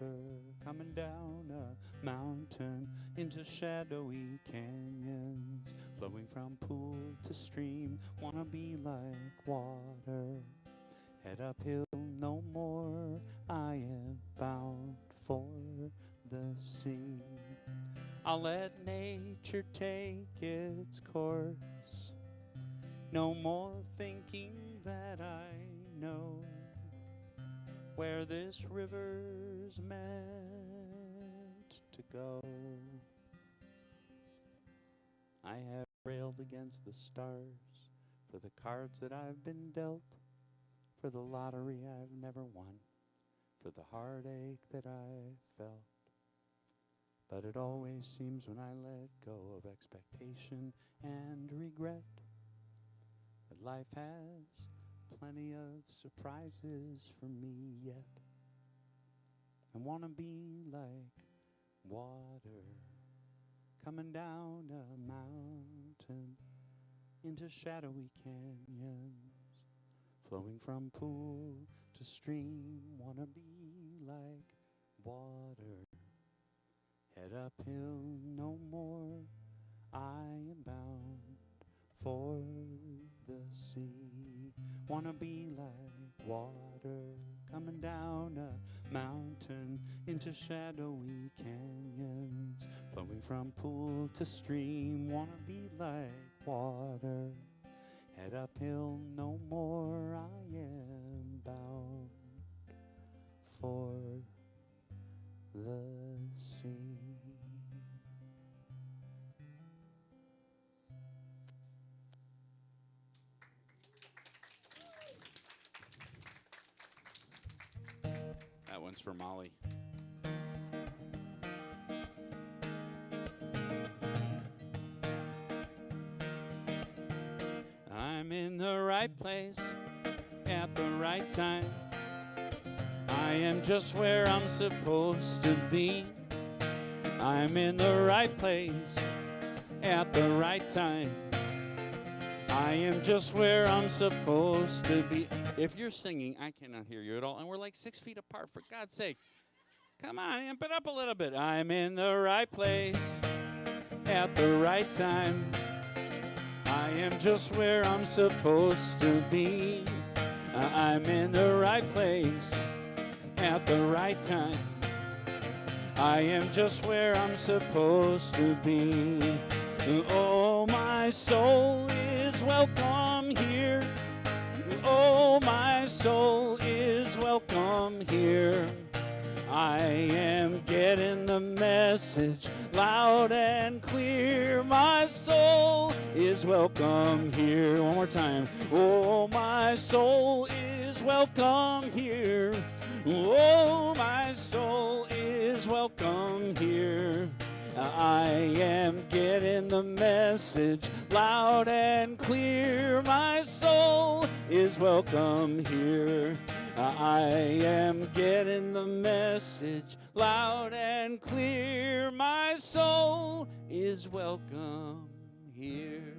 water coming down a mountain into shadowy canyons, flowing from pool to stream, wanna be like water. Head uphill no more, I am bound for the sea. I'll let nature take its course, no more thinking that I know where this river's meant to go. I have railed against the stars for the cards that I've been dealt, for the lottery I've never won, for the heartache that I felt. But it always seems when I let go of expectation and regret that life has plenty of surprises for me yet. I wanna be like water coming down a mountain into shadowy canyons, flowing from pool to stream. Wanna be like water. Head uphill no more, I am bound for the sea. Wanna be like water coming down a mountain into shadowy canyons, flowing from pool to stream. Wanna be like water. Head uphill no more, I am bound for the sea. That one's for Molly. I'm in the right place at the right time. I am just where I'm supposed to be. I'm in the right place at the right time. I am just where I'm supposed to be. If you're singing, I cannot hear you at all. And we're like 6 feet apart, for God's sake. Come on, amp it up a little bit. I'm in the right place at the right time. I am just where I'm supposed to be. I'm in the right place at the right time. I am just where I'm supposed to be. Oh, my soul is welcome here. Oh, my soul is welcome here. I am getting the message loud and clear. My soul is welcome here. One more time. Oh, my soul is welcome here. Oh, my soul is welcome here. I am getting the message loud and clear. My soul is welcome here. I am getting the message loud and clear. My soul is welcome here.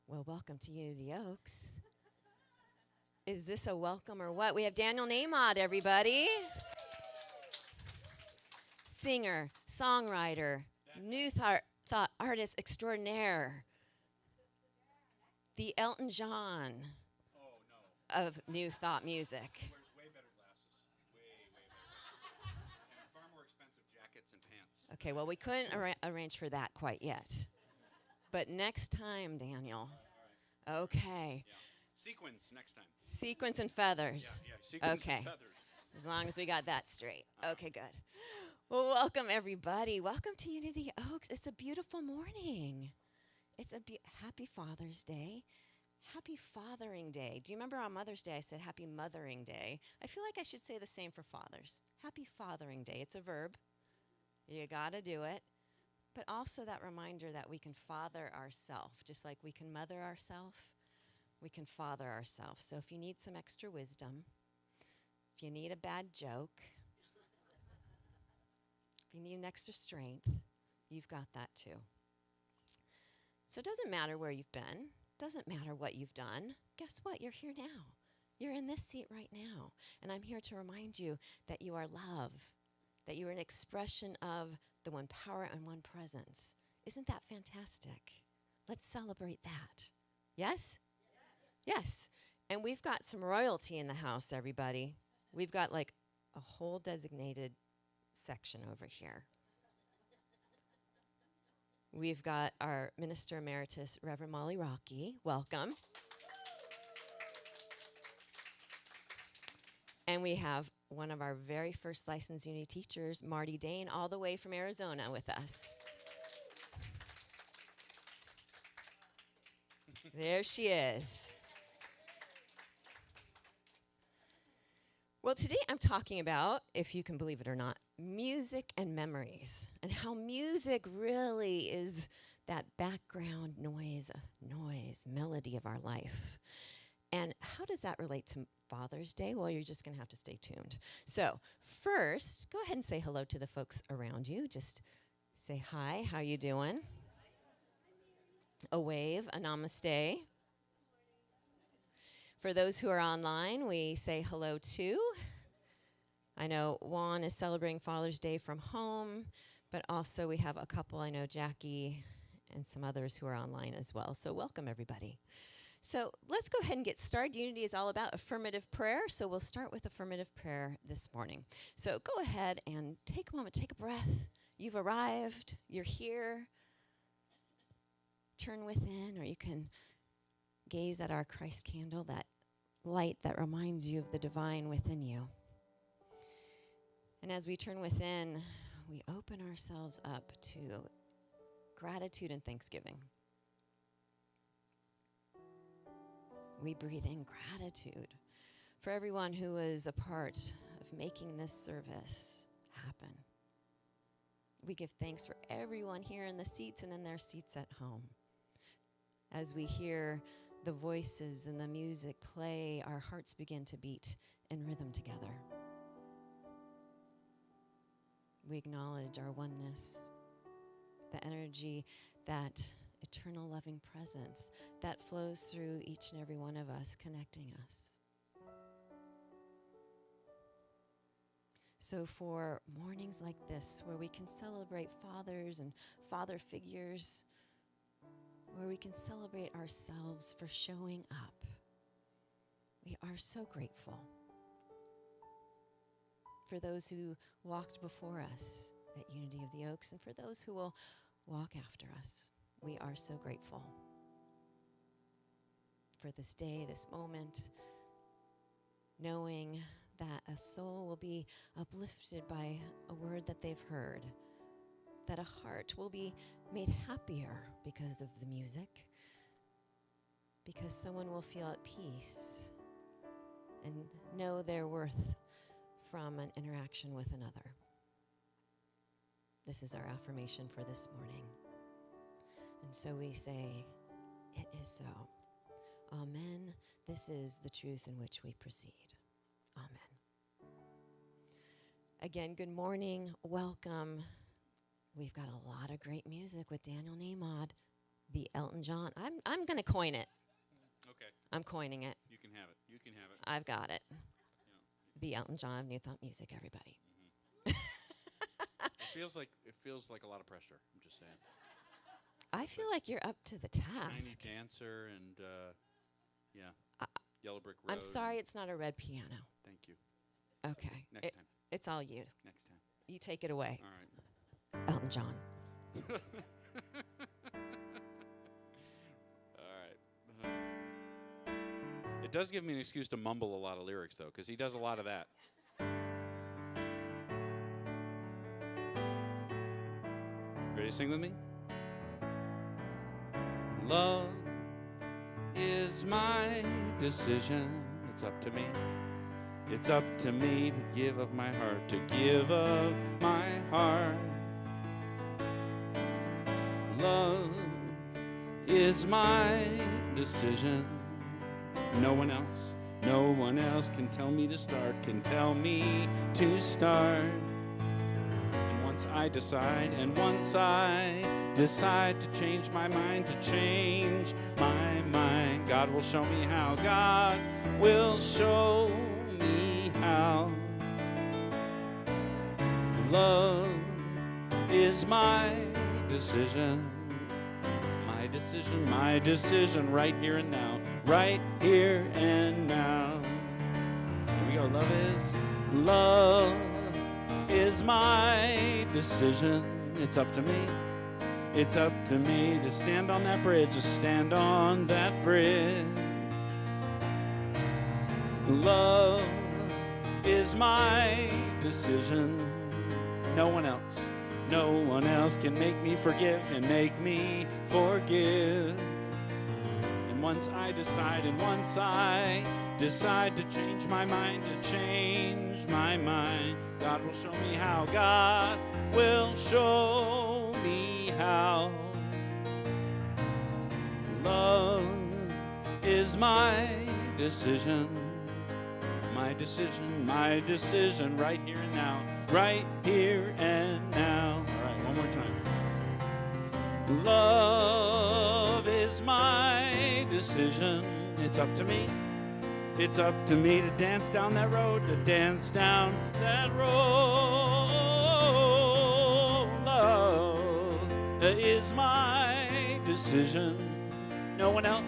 Well, welcome to Unity of the Oaks. Is this a welcome or what? We have Daniel Nahmod, everybody. Singer, songwriter, new thought artist extraordinaire. The Elton John of new thought music. He wears way better glasses. Way better. And far more expensive jackets and pants. Okay, well, we couldn't arrange for that quite yet. But next time, Daniel. All right. Okay. Yeah. Sequins next time. Sequins and feathers. Yeah, sequins okay. and feathers. As long as we got that straight. Okay, good. Well, welcome, everybody. Welcome to Unity of the Oaks. It's a beautiful morning. It's a happy Father's Day. Happy Fathering Day. Do you remember on Mother's Day I said Happy Mothering Day? I feel like I should say the same for fathers. Happy Fathering Day. It's a verb. You got to do it. But also that reminder that we can father ourselves. Just like we can mother ourselves, we can father ourselves. So if you need some extra wisdom, if you need a bad joke, if you need an extra strength, you've got that too. So it doesn't matter where you've been, doesn't matter what you've done. Guess what? You're here now. You're in this seat right now. And I'm here to remind you that you are love, that you are an expression of the one power and one presence. Isn't that fantastic? Let's celebrate that. Yes? Yes. And we've got some royalty in the house, everybody. We've got like a whole designated section over here. We've got our Minister Emeritus, Reverend Molly Rocky. Welcome. And we have one of our very first licensed Unity teachers, Marty Dane, all the way from Arizona with us. There she is. Well, today I'm talking about, if you can believe it or not, music and memories, and how music really is that background noise, melody of our life. And how does that relate to Father's Day? Well, you're just going to have to stay tuned. So first, go ahead and say hello to the folks around you. Just say hi. How you doing? A wave, a namaste. For those who are online, we say hello too. I know Juan is celebrating Father's Day from home, but also we have a couple, I know Jackie and some others who are online as well. So welcome, everybody. So let's go ahead and get started. Unity is all about affirmative prayer, so we'll start with affirmative prayer this morning. So go ahead and take a moment, take a breath. You've arrived, you're here. Turn within, or you can gaze at our Christ candle, that light that reminds you of the divine within you. And as we turn within, we open ourselves up to gratitude and thanksgiving. We breathe in gratitude for everyone who was a part of making this service happen. We give thanks for everyone here in the seats and in their seats at home. As we hear the voices and the music play, our hearts begin to beat in rhythm together. We acknowledge our oneness, the energy, that eternal loving presence that flows through each and every one of us, connecting us. So for mornings like this, where we can celebrate fathers and father figures, where we can celebrate ourselves for showing up, we are so grateful for those who walked before us at Unity of the Oaks and for those who will walk after us. We are so grateful for this day, this moment, knowing that a soul will be uplifted by a word that they've heard, that a heart will be made happier because of the music, because someone will feel at peace and know their worth from an interaction with another. This is our affirmation for this morning. And so we say, it is so. Amen. This is the truth in which we proceed. Amen. Again, good morning. Welcome. We've got a lot of great music with Daniel Nahmod, the Elton John. I'm going to coin it. Okay. I'm coining it. You can have it. You can have it. I've got it. Yeah. The Elton John of New Thought Music, everybody. It feels like a lot of pressure. I'm just saying. I feel like you're up to the task. Tiny Dancer and Yellow Brick Road. I'm sorry it's not a red piano. Thank you. Okay. Next time. It's all you. Next time. You take it away. All right. Elton John. All right. It does give me an excuse to mumble a lot of lyrics, though, because he does a lot of that. Ready to sing with me? Love is my decision. It's up to me. It's up to me to give of my heart, to give of my heart. Love is my decision. No one else can tell me to start, can tell me to start. And one once I decide to change my mind, God will show me how. God will show me how. Love is my decision, my decision, right here and now, right here and now. Here we go. Love is my decision. It's up to me. It's up to me to stand on that bridge, to stand on that bridge. Love is my decision. No one else can make me forgive, And once I decide to change my mind, God will show me how. God will show me how. Love is my decision, my decision, right here and now, right here and now. All right, one more time. Love is my decision. It's up to me. It's up to me to dance down that road, Love is my decision. No one else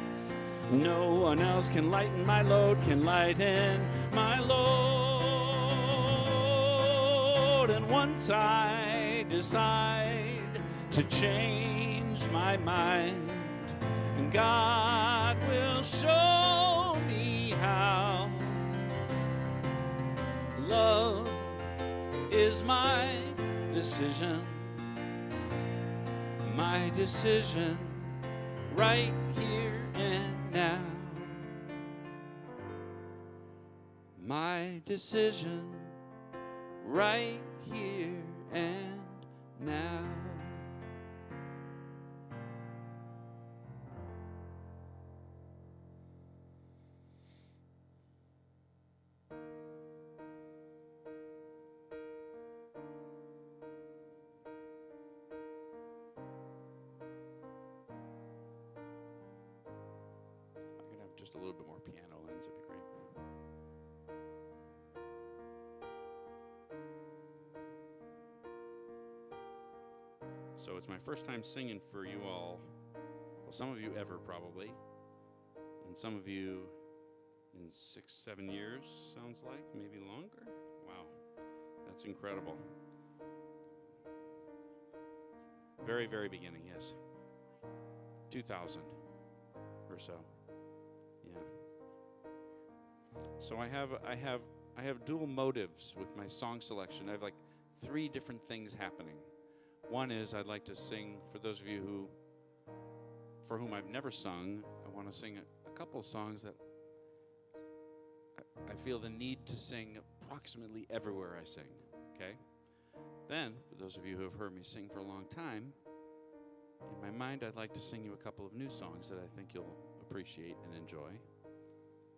can lighten my load, And once I decide to change my mind, God will show me how. Love is my decision, right here and now. My decision, right here and now. Just a little bit more piano lines would be great. So it's my first time singing for you all. Well, some of you ever probably, and some of you in 6-7 years, sounds like, maybe longer. Wow, that's incredible. Very, very beginning, yes. 2000 or so. So I have dual motives with my song selection. I have like 3 different things happening. One is I'd like to sing, for those of you for whom I've never sung, I want to sing a couple of songs that I feel the need to sing approximately everywhere I sing, okay? Then, for those of you who have heard me sing for a long time, in my mind I'd like to sing you a couple of new songs that I think you'll appreciate and enjoy.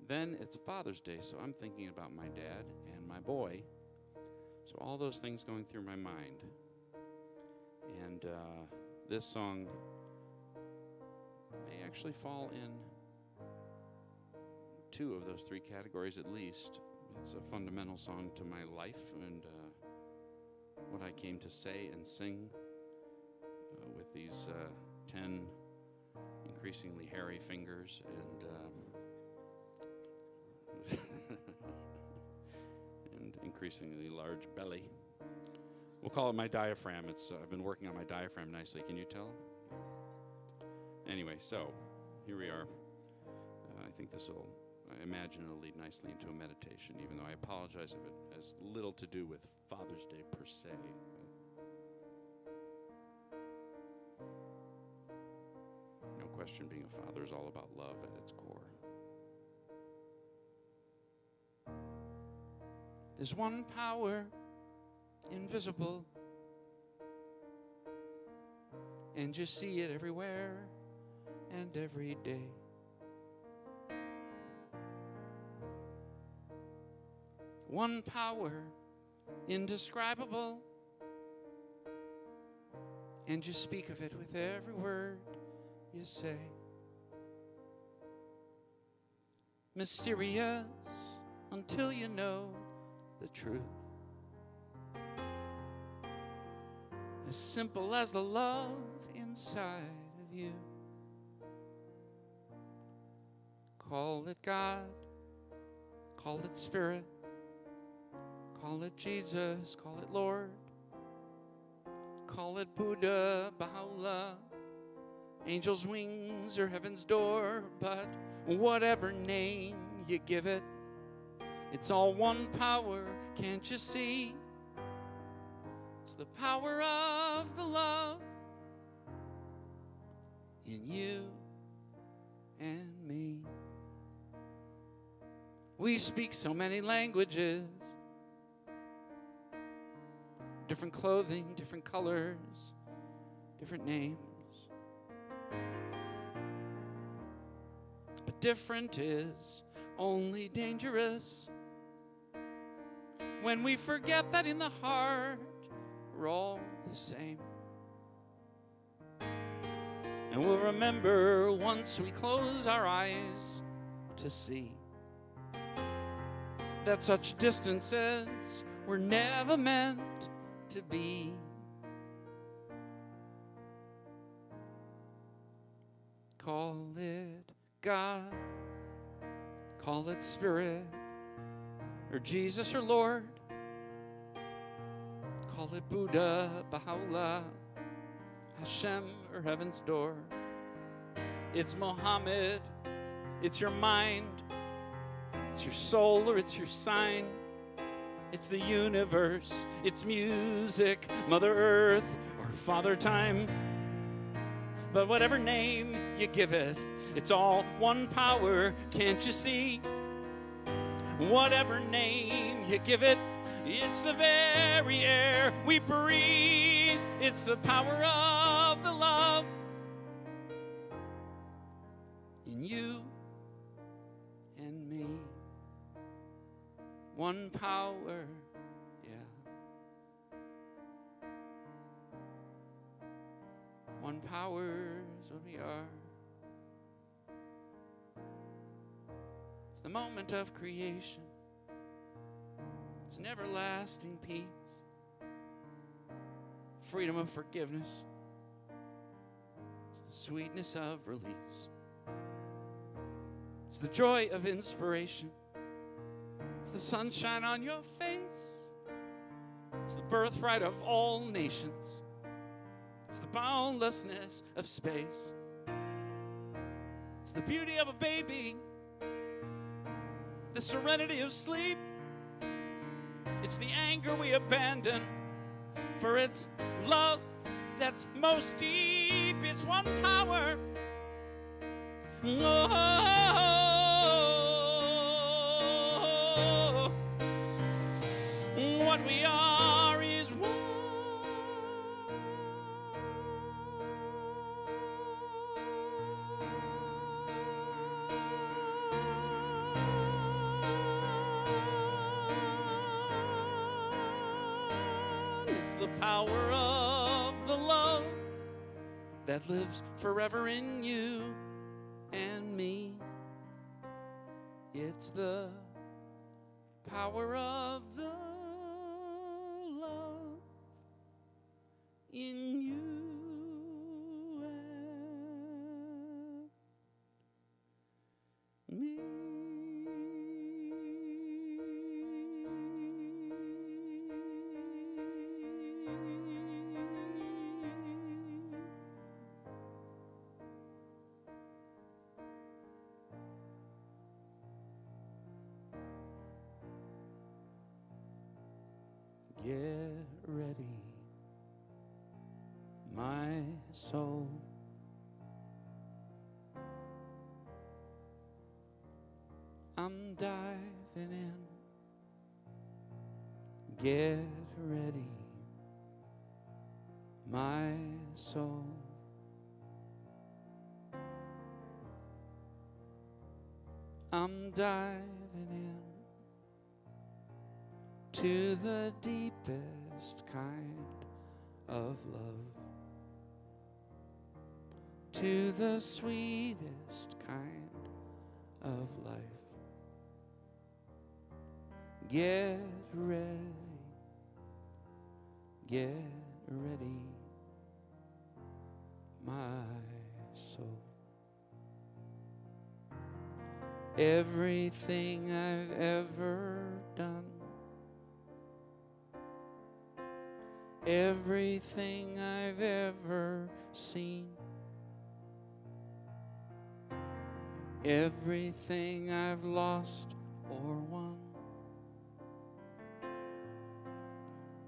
Then it's Father's Day, so I'm thinking about my dad and my boy. So all those things going through my mind. And this song may actually fall in 2 of those 3 categories at least. It's a fundamental song to my life and what I came to say and sing with these 10 increasingly hairy fingers and and increasingly large belly. We'll call it my diaphragm. I've been working on my diaphragm nicely. Can you tell? Anyway, so here we are. I think I imagine it'll lead nicely into a meditation, even though I apologize if it has little to do with Father's Day per se. No question, being a father is all about love at its core. There's one power invisible, and you see it everywhere and every day. One power indescribable, and you speak of it with every word you say. Mysterious until you know the truth. As simple as the love inside of you. Call it God, call it Spirit, call it Jesus, call it Lord, call it Buddha, Baha'u'llah, angel's wings or heaven's door, but whatever name you give it, it's all one power, can't you see? It's the power of the love in you and me. We speak so many languages, different clothing, different colors, different names. But different is only dangerous when we forget that in the heart we're all the same. And we'll remember once we close our eyes to see that such distances were never meant to be. Call it God, call it Spirit, or Jesus or Lord. Call it Buddha, Baha'u'llah, Hashem, or heaven's door. It's Muhammad, it's your mind, it's your soul, or it's your sign. It's the universe, it's music, Mother Earth, or Father Time. But whatever name you give it, it's all one power, can't you see? Whatever name you give it, it's the very air we breathe. It's the power of the love in you and me. One power, yeah. One power is what we are. It's the moment of creation. It's an everlasting peace, freedom of forgiveness. It's the sweetness of release. It's the joy of inspiration. It's the sunshine on your face. It's the birthright of all nations. It's the boundlessness of space. It's the beauty of a baby, the serenity of sleep. It's the anger we abandon, for it's love that's most deep. It's one power. Oh, what we are is one. It's the power of the love that lives forever in you and me. It's the power of the love in you and me. Get ready, my soul. I'm diving in. Get ready, my soul. I'm diving in to the deepest kind of love. to the sweetest kind of life. Get ready, my soul. Everything I've ever done, everything I've ever seen, everything I've lost or won,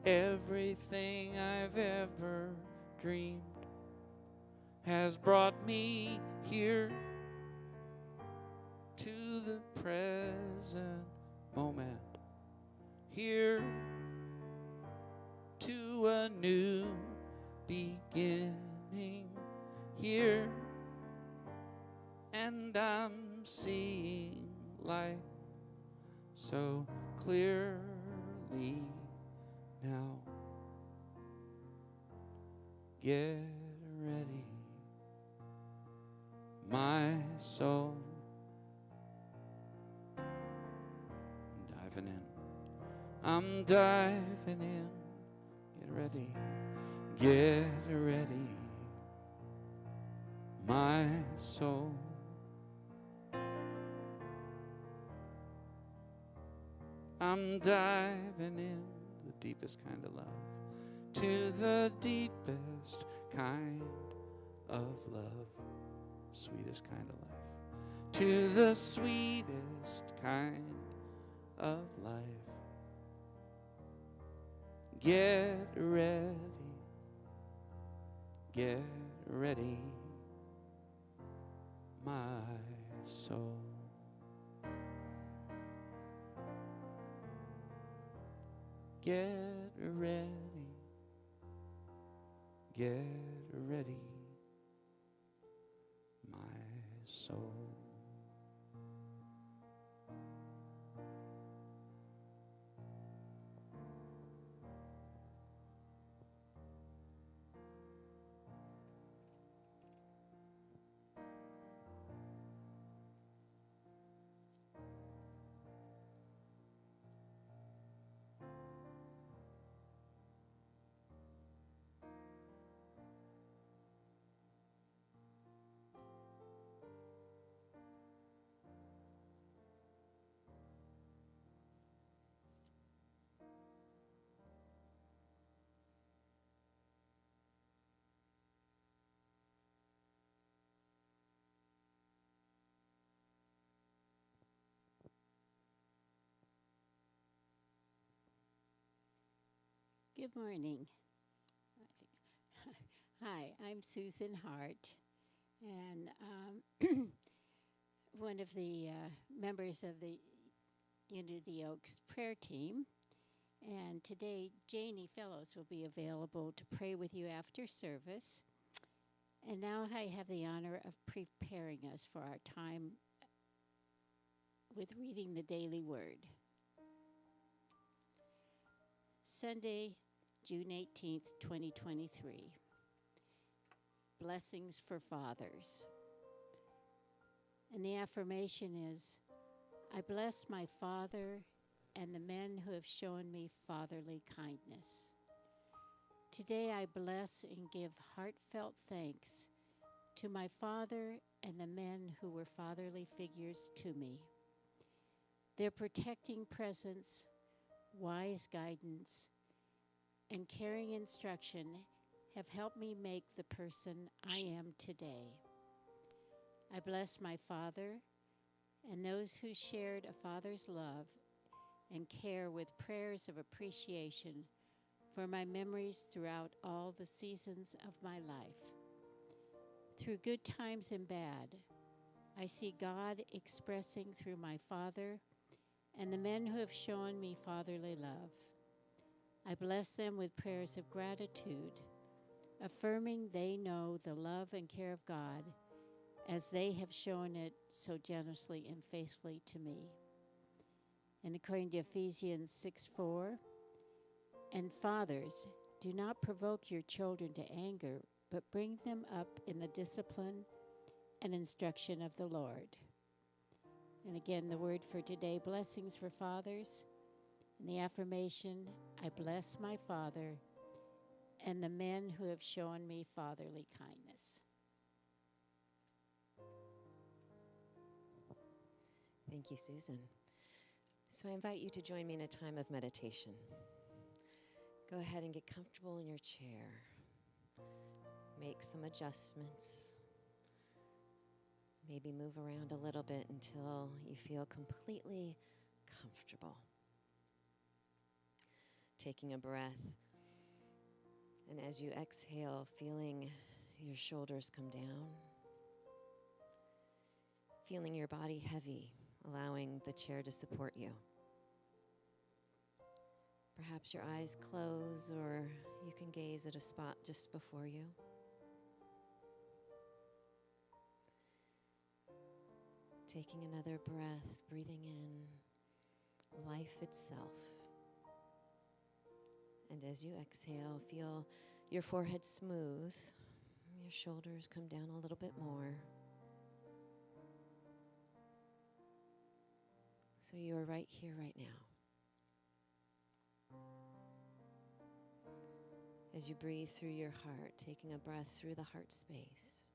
everything I've ever dreamed has brought me here to the present moment, here to a new beginning, here, and I'm seeing life so clearly now. Get ready, my soul. Diving in, I'm diving in. Get ready, my soul. I'm diving in, the deepest kind of love, to the deepest kind of love, sweetest kind of life, to the sweetest kind of life. Get ready, my soul. Get ready, my soul. Good morning. Hi, I'm Susan Hart, and one of the members of the Unity of the Oaks prayer team. And today, Janie Fellows will be available to pray with you after service. And now I have the honor of preparing us for our time with reading the daily word. Sunday, June 18th, 2023. Blessings for fathers. And the affirmation is, I bless my father and the men who have shown me fatherly kindness. Today I bless and give heartfelt thanks to my father and the men who were fatherly figures to me. Their protecting presence, wise guidance, and caring instruction have helped me make the person I am today. I bless my father and those who shared a father's love and care with prayers of appreciation for my memories throughout all the seasons of my life. Through good times and bad, I see God expressing through my father and the men who have shown me fatherly love. I bless them with prayers of gratitude, affirming they know the love and care of God as they have shown it so generously and faithfully to me. And according to Ephesians 6:4, and fathers, do not provoke your children to anger, but bring them up in the discipline and instruction of the Lord. And again, the word for today, blessings for fathers. And the affirmation, I bless my father and the men who have shown me fatherly kindness. Thank you, Susan. So I invite you to join me in a time of meditation. Go ahead and get comfortable in your chair. Make some adjustments. Maybe move around a little bit until you feel completely comfortable. Taking a breath. And as you exhale, feeling your shoulders come down. Feeling your body heavy, allowing the chair to support you. Perhaps your eyes close, or you can gaze at a spot just before you. Taking another breath, breathing in life itself. And as you exhale, feel your forehead smooth, your shoulders come down a little bit more. So you are right here, right now. As you breathe through your heart, taking a breath through the heart space.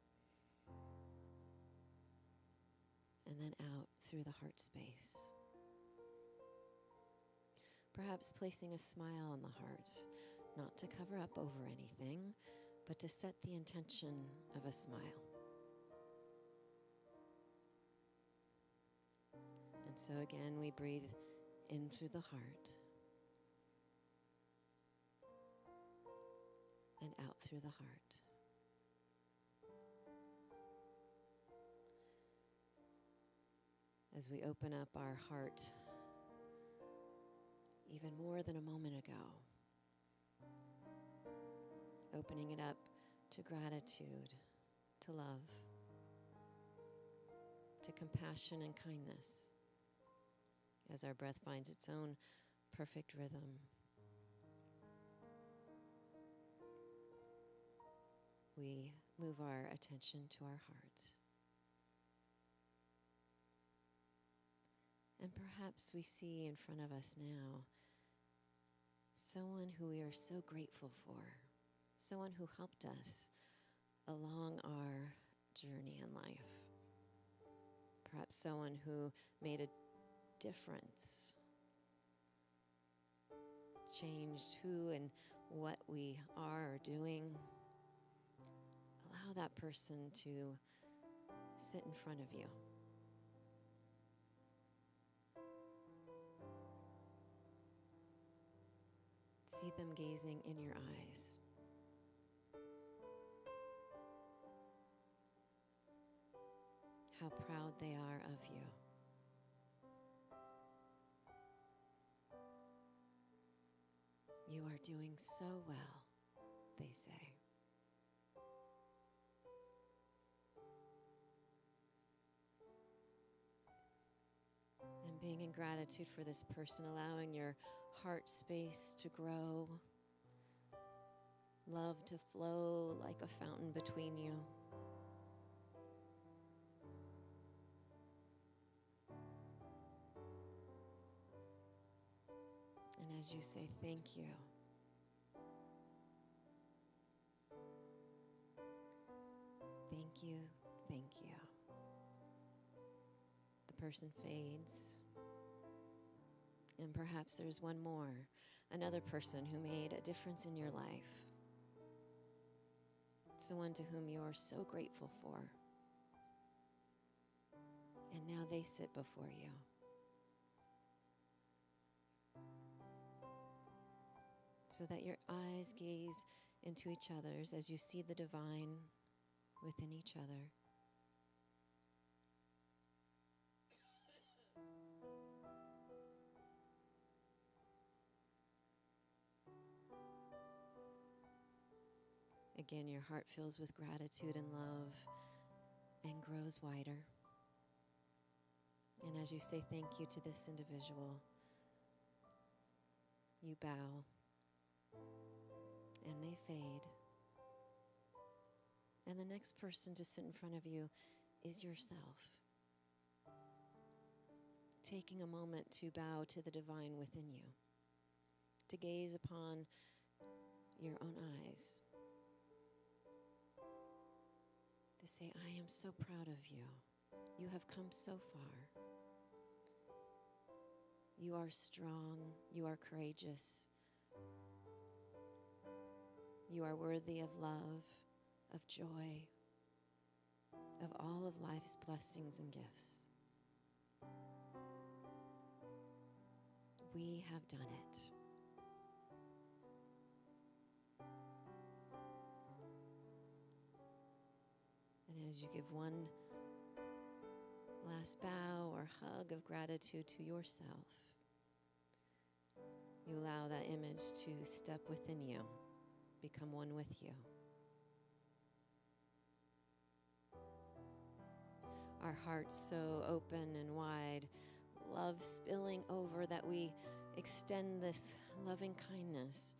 And then out through the heart space. Perhaps placing a smile on the heart, not to cover up over anything, but to set the intention of a smile. And so again, we breathe in through the heart and out through the heart. As we open up our heart even more than a moment ago, opening it up to gratitude, to love, to compassion and kindness, as our breath finds its own perfect rhythm. We move our attention to our heart. And perhaps we see in front of us now someone who we are so grateful for, someone who helped us along our journey in life. Perhaps someone who made a difference, changed who and what we are doing. Allow that person to sit in front of you. See them gazing in your eyes. How proud they are of you. You are doing so well, they say. And being in gratitude for this person, allowing your heart space to grow, love to flow like a fountain between you. And as you say thank you, thank you, thank you, the person fades. And perhaps there's one more, another person who made a difference in your life. Someone to whom you are so grateful for. And now they sit before you. So that your eyes gaze into each other's as you see the divine within each other. Again, your heart fills with gratitude and love and grows wider. And as you say thank you to this individual, you bow and they fade. And the next person to sit in front of you is yourself. Taking a moment to bow to the divine within you, to gaze upon your own eyes, to say, I am so proud of you. You have come so far. You are strong. You are courageous. You are worthy of love, of joy, of all of life's blessings and gifts. We have done it. And as you give one last bow or hug of gratitude to yourself, you allow that image to step within you, become one with you. Our hearts so open and wide, love spilling over, that we extend this loving kindness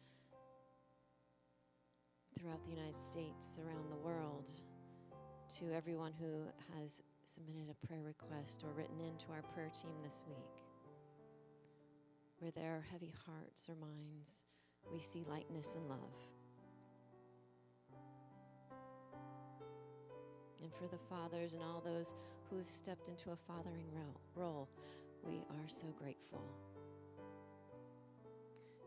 throughout the United States, around the world, to everyone who has submitted a prayer request or written into our prayer team this week. Where there are heavy hearts or minds, we see lightness and love. And for the fathers and all those who have stepped into a fathering role, we are so grateful.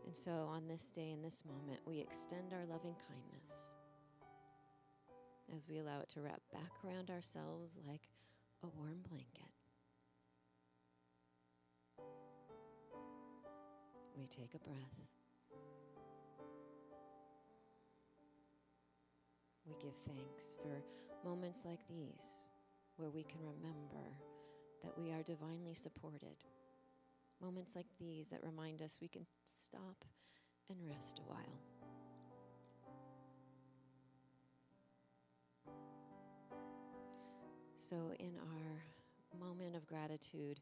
And so on this day, in this moment, we extend our loving kindness as we allow it to wrap back around ourselves like a warm blanket. We take a breath. We give thanks for moments like these where we can remember that we are divinely supported. Moments like these that remind us we can stop and rest a while. So in our moment of gratitude,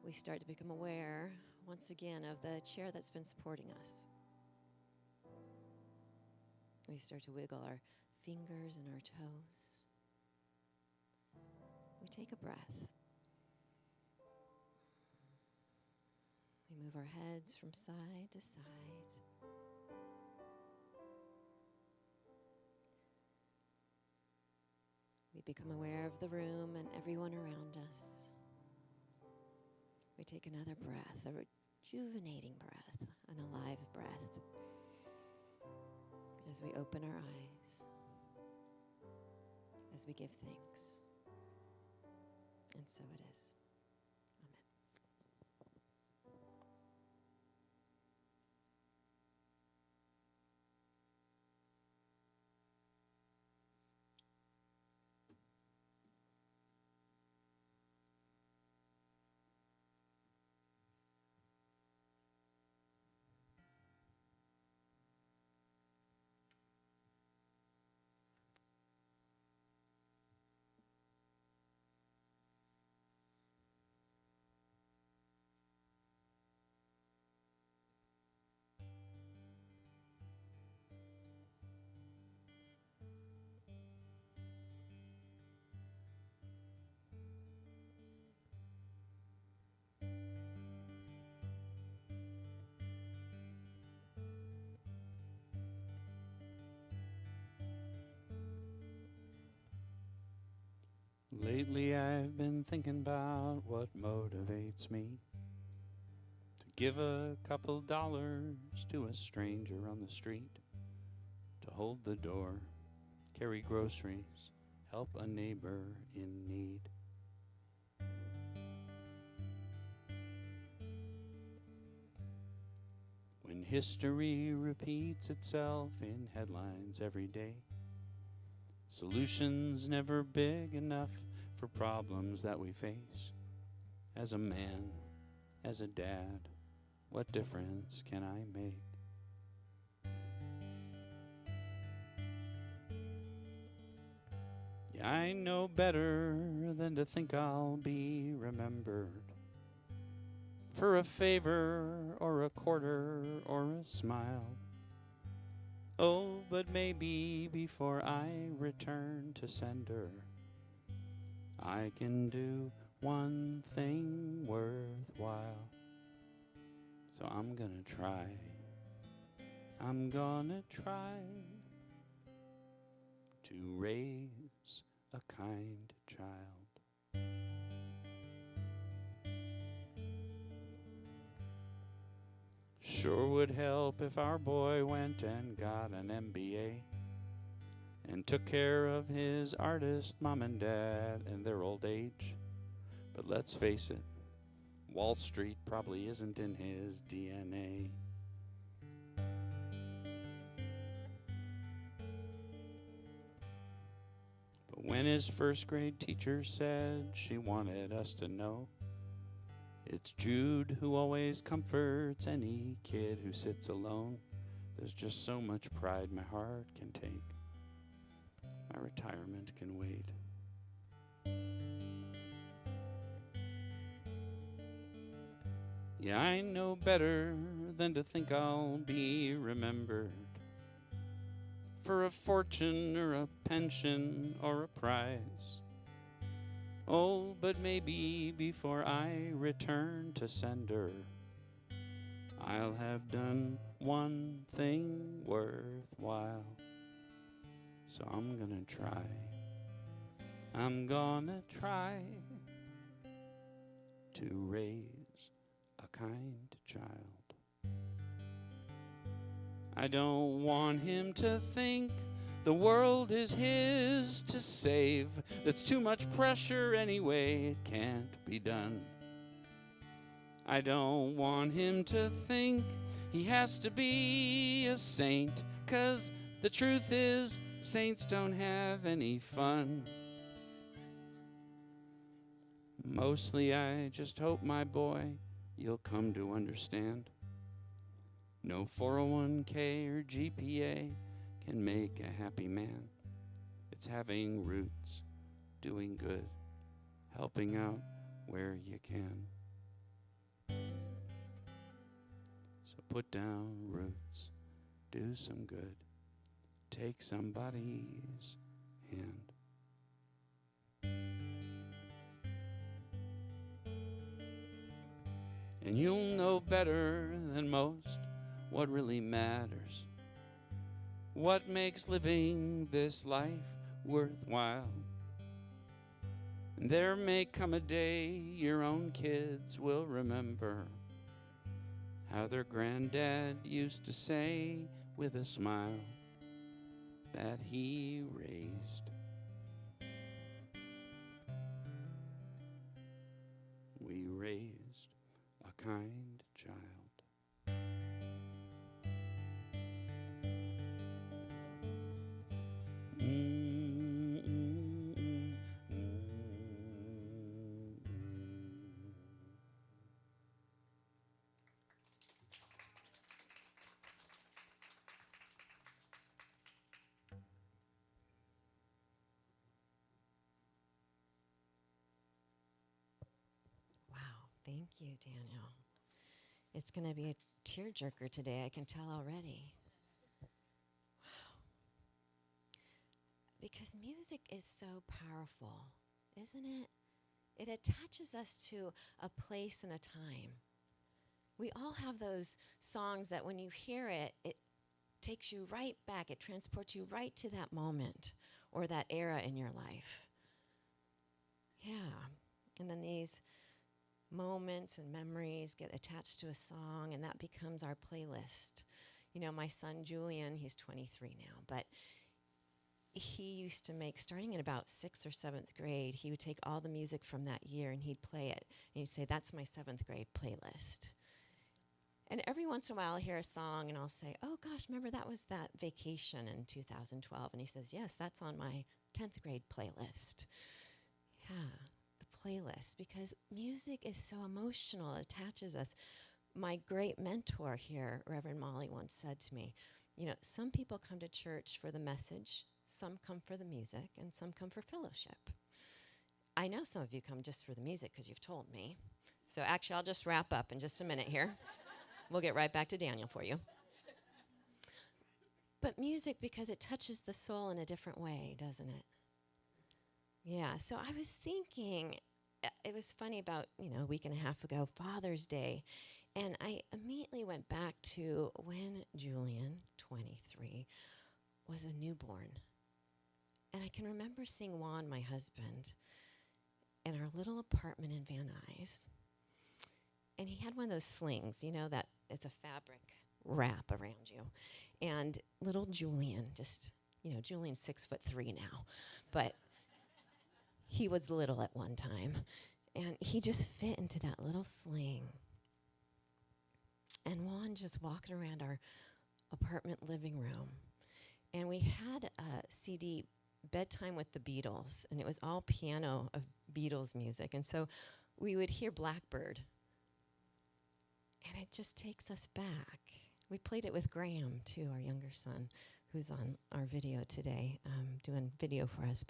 we start to become aware once again of the chair that's been supporting us. We start to wiggle our fingers and our toes. We take a breath. We move our heads from side to side. We become aware of the room and everyone around us. We take another breath, a rejuvenating breath, an alive breath, as we open our eyes, as we give thanks. And so it is. Amen. Lately I've been thinking about what motivates me to give a couple dollars to a stranger on the street, to hold the door, carry groceries, help a neighbor in need. When history repeats itself in headlines every day, solutions never big enough for problems that we face. As a man, as a dad, what difference can I make? Yeah, I know better than to think I'll be remembered for a favor or a quarter or a smile. Oh, but maybe before I return to sender, I can do one thing worthwhile. So I'm gonna try. I'm gonna try to raise a kind child. Sure would help if our boy went and got an MBA and took care of his artist mom and dad in their old age. But let's face it, Wall Street probably isn't in his DNA. But when his first grade teacher said she wanted us to know, it's Jude who always comforts any kid who sits alone, there's just so much pride my heart can take. My retirement can wait. Yeah, I know better than to think I'll be remembered for a fortune or a pension or a prize. Oh, but maybe before I return to sender, I'll have done one thing worthwhile. So I'm gonna try. I'm gonna try to raise a kind child. I don't want him to think the world is his to save. That's too much pressure anyway, it can't be done. I don't want him to think he has to be a saint, 'cause the truth is, saints don't have any fun. Mostly I just hope, my boy, you'll come to understand. No 401k or GPA can make a happy man. It's having roots, doing good, helping out where you can. So put down roots, do some good, take somebody's hand. And you'll know better than most what really matters, what makes living this life worthwhile. And there may come a day your own kids will remember how their granddad used to say with a smile that he raised. We raised a kind child. Wow, thank you, Daniel. It's going to be a tearjerker today, I can tell already. Wow. Because music is so powerful, isn't it? It attaches us to a place and a time. We all have those songs that when you hear it, it takes you right back. It transports you right to that moment or that era in your life. Yeah. And then these moments and memories get attached to a song, and that becomes our playlist. You know, my son Julian, he's 23 now, but he used to make, starting in about 6th or 7th grade, he would take all the music from that year and he'd play it. And he'd say, that's my 7th grade playlist. And every once in a while I'll hear a song and I'll say, oh gosh, remember that was that vacation in 2012? And he says, yes, that's on my 10th grade playlist. Yeah, the playlist, because music is so emotional, it attaches us. My great mentor here, Reverend Molly, once said to me, you know, some people come to church for the message, some come for the music, and some come for fellowship. I know some of you come just for the music because you've told me. So actually, I'll just wrap up in just a minute here. We'll get right back to Daniel for you. But music, because it touches the soul in a different way, doesn't it? Yeah, so I was thinking, it was funny about, a week and a half ago, Father's Day, and I immediately went back to when Julian, 23, was a newborn. And I can remember seeing Juan, my husband, in our little apartment in Van Nuys. And he had one of those slings, that it's a fabric wrap around you. And little Julian, Julian's 6'3" now, but he was little at one time. And he just fit into that little sling. And Juan just walking around our apartment living room. And we had a CD, Bedtime with the Beatles, and it was all piano of Beatles music. And so we would hear Blackbird. And it just takes us back. We played it with Graham, too, our younger son, who's on our video today, doing video for us.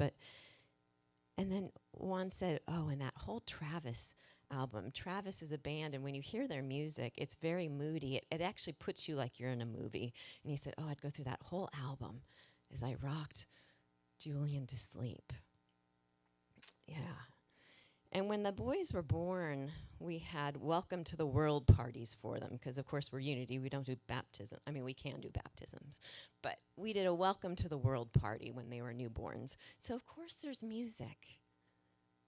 And then Juan said, and that whole Travis album. Travis is a band, and when you hear their music, it's very moody. It actually puts you like you're in a movie. And he said, I'd go through that whole album as I rocked Julian to sleep. Yeah. And when the boys were born, we had welcome to the world parties for them, because of course we're Unity, we don't do baptism. I mean, we can do baptisms, but we did a welcome to the world party when they were newborns. So of course there's music,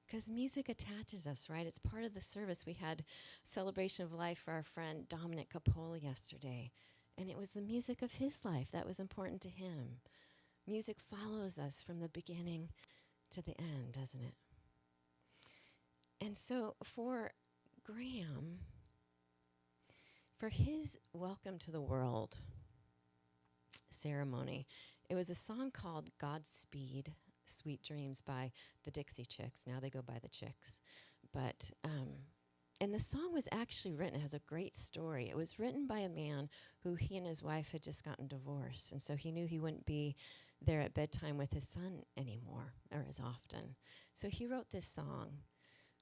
because music attaches us, right? It's part of the service. We had celebration of life for our friend Dominic Capola yesterday, and it was the music of his life that was important to him. Music follows us from the beginning to the end, doesn't it? And so for Graham, for his welcome to the world ceremony, it was a song called Godspeed, Sweet Dreams by the Dixie Chicks. Now they go by the Chicks. But, and the song was actually written, it has a great story. It was written by a man who he and his wife had just gotten divorced. And so he knew he wouldn't be there at bedtime with his son anymore, or as often. So he wrote this song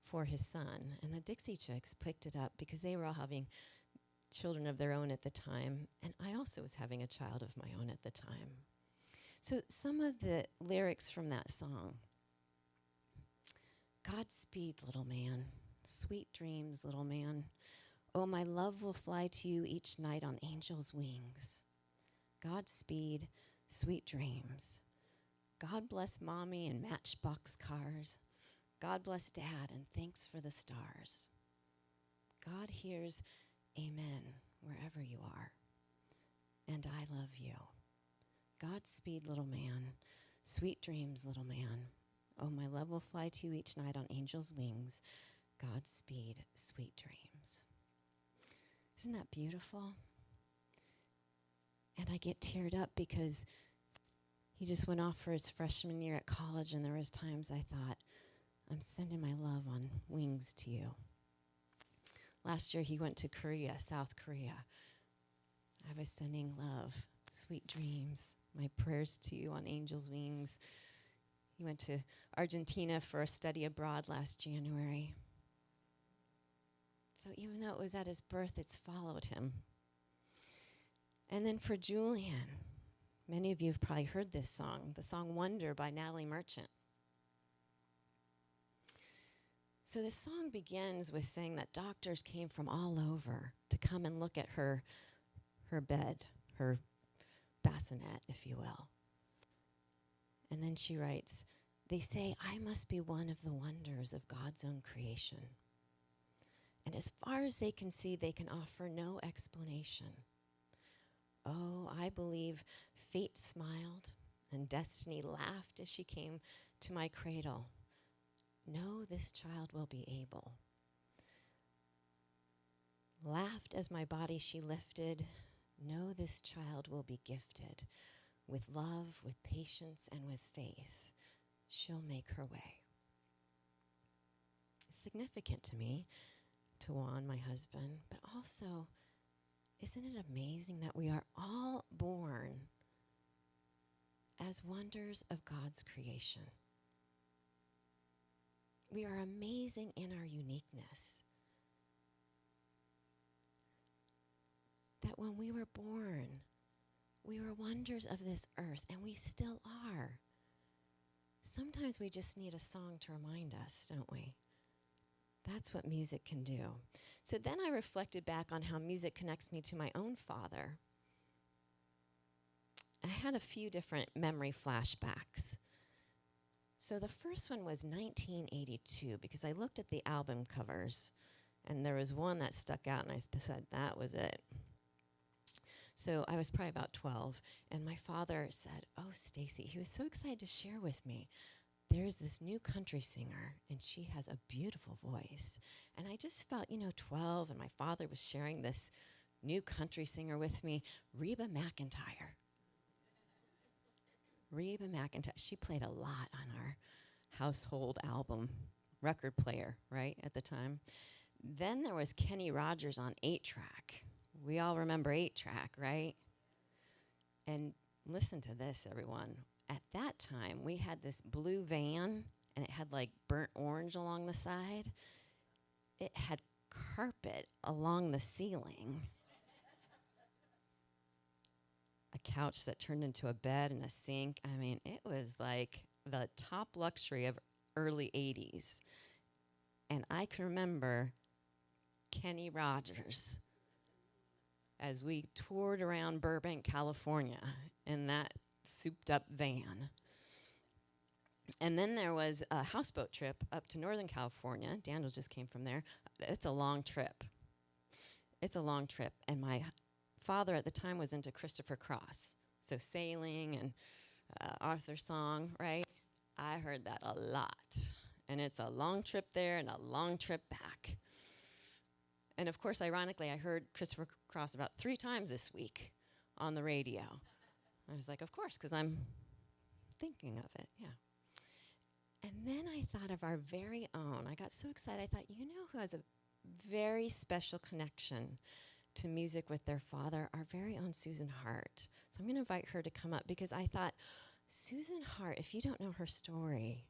for his son, and the Dixie Chicks picked it up because they were all having children of their own at the time, and I also was having a child of my own at the time. So some of the lyrics from that song: Godspeed, little man, sweet dreams, little man. Oh, my love will fly to you each night on angel's wings. Godspeed, sweet dreams. God bless mommy and matchbox cars. God bless Dad, and thanks for the stars. God hears amen wherever you are, and I love you. Godspeed, little man, sweet dreams, little man. Oh, my love will fly to you each night on angel's wings. Godspeed, sweet dreams. Isn't that beautiful? And I get teared up because he just went off for his freshman year at college, and there was times I thought, I'm sending my love on wings to you. Last year he went to Korea, South Korea. I was sending love, sweet dreams, my prayers to you on angel's wings. He went to Argentina for a study abroad last January. So even though it was at his birth, it's followed him. And then for Julian, many of you have probably heard this song, the song Wonder by Natalie Merchant. So this song begins with saying that doctors came from all over to come and look at her bed, her bassinet, if you will. And then she writes, they say, I must be one of the wonders of God's own creation. And as far as they can see, they can offer no explanation. Oh, I believe fate smiled and destiny laughed as she came to my cradle. No, this child will be able. Laughed as my body she lifted. No, this child will be gifted. With love, with patience, and with faith, she'll make her way. It's significant to me, to Juan, my husband, but also, isn't it amazing that we are all born as wonders of God's creation? We are amazing in our uniqueness. That when we were born, We were wonders of this earth, and we still are. Sometimes we just need a song to remind us, don't we? That's what music can do. So then I reflected back on how music connects me to my own father. I had a few different memory flashbacks. So the first one was 1982, because I looked at the album covers, and there was one that stuck out, and I said, that was it. So I was probably about 12, and my father said, oh, Stacy, he was so excited to share with me, there's this new country singer, and she has a beautiful voice. And I just felt, 12, and my father was sharing this new country singer with me, Reba McEntire. Reba McEntire, she played a lot on our household album record player, right, at the time. Then there was Kenny Rogers on 8-track. We all remember 8-track, right? And listen to this, everyone. At that time, we had this blue van, and it had like burnt orange along the side. It had carpet along the ceiling. A couch that turned into a bed and a sink. I mean, it was like the top luxury of early 80s. And I can remember Kenny Rogers as we toured around Burbank, California in that souped up van. And then there was a houseboat trip up to Northern California. Daniel just came from there. It's a long trip. It's a long trip. And my father at the time was into Christopher Cross. So sailing and Arthur song, right? I heard that a lot. And it's a long trip there and a long trip back. And of course, ironically, I heard Christopher Cross about 3 times this week on the radio. I was like, of course, because I'm thinking of it, yeah. And then I thought of our very own. I got so excited. I thought, who has a very special connection to music with their father? Our very own Susan Hart. So I'm going to invite her to come up, because I thought, Susan Hart, if you don't know her story,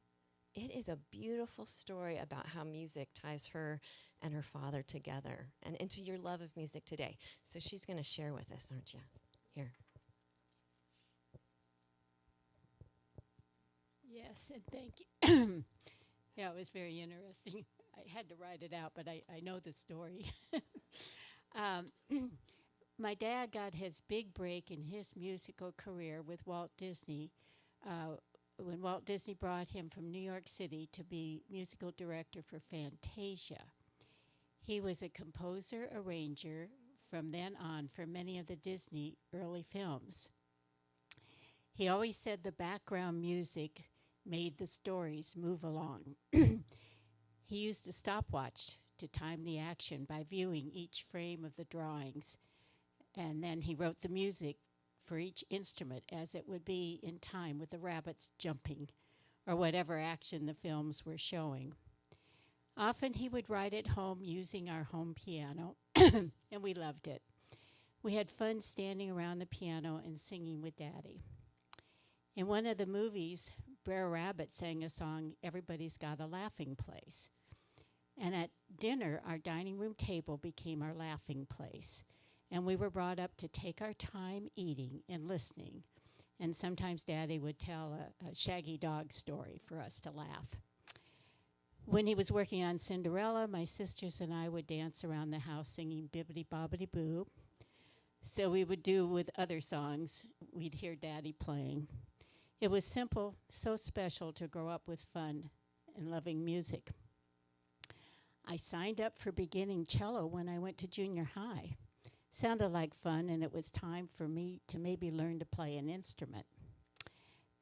it is a beautiful story about how music ties her and her father together and into your love of music today. So she's going to share with us, aren't you? Here. Yes, and thank you. Yeah, it was very interesting. I had to write it out, but I know the story. My dad got his big break in his musical career with Walt Disney when Walt Disney brought him from New York City to be musical director for Fantasia. He was a composer, arranger from then on for many of the Disney early films. He always said the background music made the stories move along. He used a stopwatch to time the action by viewing each frame of the drawings, and then he wrote the music for each instrument as it would be in time with the rabbits jumping or whatever action the films were showing. Often he would write at home using our home piano, and we loved it. We had fun standing around the piano and singing with Daddy. In one of the movies, Brer Rabbit sang a song, Everybody's Got a Laughing Place. And at dinner, our dining room table became our laughing place. And we were brought up to take our time eating and listening. And sometimes Daddy would tell a Shaggy Dog story for us to laugh. When he was working on Cinderella, my sisters and I would dance around the house singing Bibbidi Bobbidi Boo. So we would do with other songs we'd hear Daddy playing. It was simple, so special to grow up with fun and loving music. I signed up for beginning cello when I went to junior high. Sounded like fun, and it was time for me to maybe learn to play an instrument.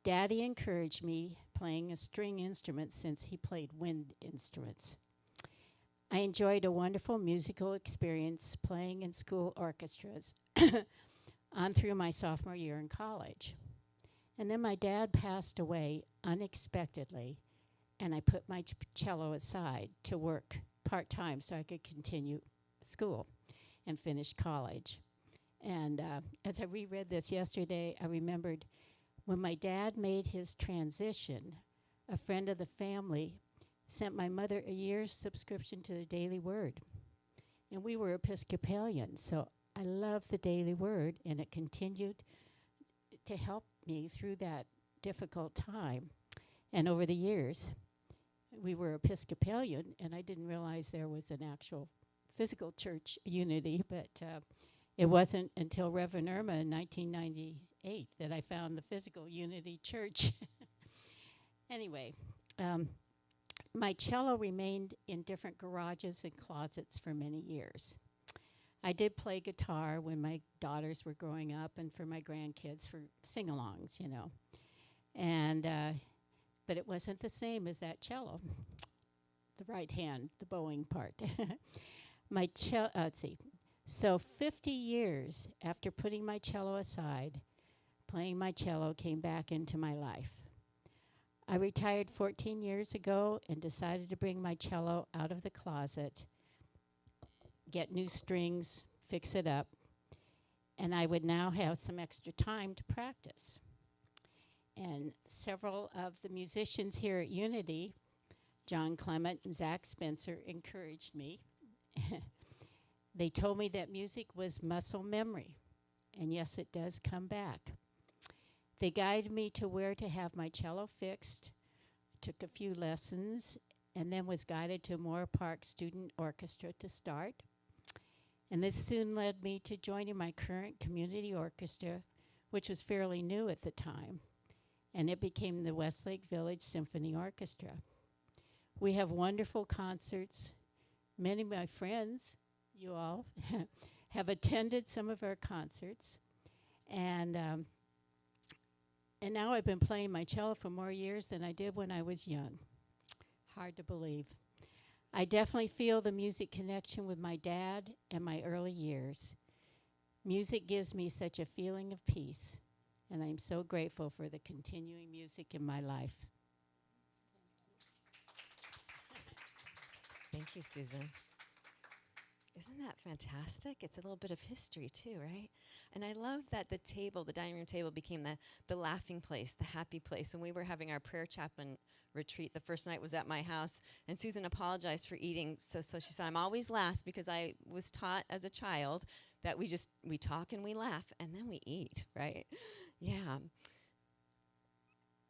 Daddy encouraged me playing a string instrument since he played wind instruments. I enjoyed a wonderful musical experience playing in school orchestras on through my sophomore year in college. And then my dad passed away unexpectedly, and I put my cello aside to work part-time so I could continue school and finish college. And as I reread this yesterday, I remembered when my dad made his transition, a friend of the family sent my mother a year's subscription to the Daily Word. And we were Episcopalian, so I loved the Daily Word, and it continued to help me through that difficult time. And over the years, we were Episcopalian, and I didn't realize there was an actual physical church Unity, but it wasn't until Reverend Irma in 1998 that I found the physical Unity Church. Anyway, my cello remained in different garages and closets for many years. I did play guitar when my daughters were growing up and for my grandkids for sing-alongs, you know. And but it wasn't the same as that cello, the right hand, the bowing part. My cello, let's see. So 50 years after putting my cello aside, playing my cello came back into my life. I retired 14 years ago and decided to bring my cello out of the closet, get new strings, fix it up, and I would now have some extra time to practice. And several of the musicians here at Unity, John Clement and Zach Spencer, encouraged me. They told me that music was muscle memory, and yes, it does come back. They guided me to where to have my cello fixed, took a few lessons, and then was guided to Moore Park Student Orchestra to start. And this soon led me to joining my current community orchestra, which was fairly new at the time, and it became the Westlake Village Symphony Orchestra. We have wonderful concerts. Many of my friends, you all, have attended some of our concerts, and now I've been playing my cello for more years than I did when I was young. Hard to believe. I definitely feel the music connection with my dad and my early years. Music gives me such a feeling of peace, and I'm so grateful for the continuing music in my life. Thank you, Susan. Isn't that fantastic? It's a little bit of history too, right? And I love that the table, the dining room table, became the laughing place, the happy place. When we were having our prayer chaplain retreat, the first night was at my house, and Susan apologized for eating. So she said, I'm always last because I was taught as a child that we talk and we laugh and then we eat, right? Yeah.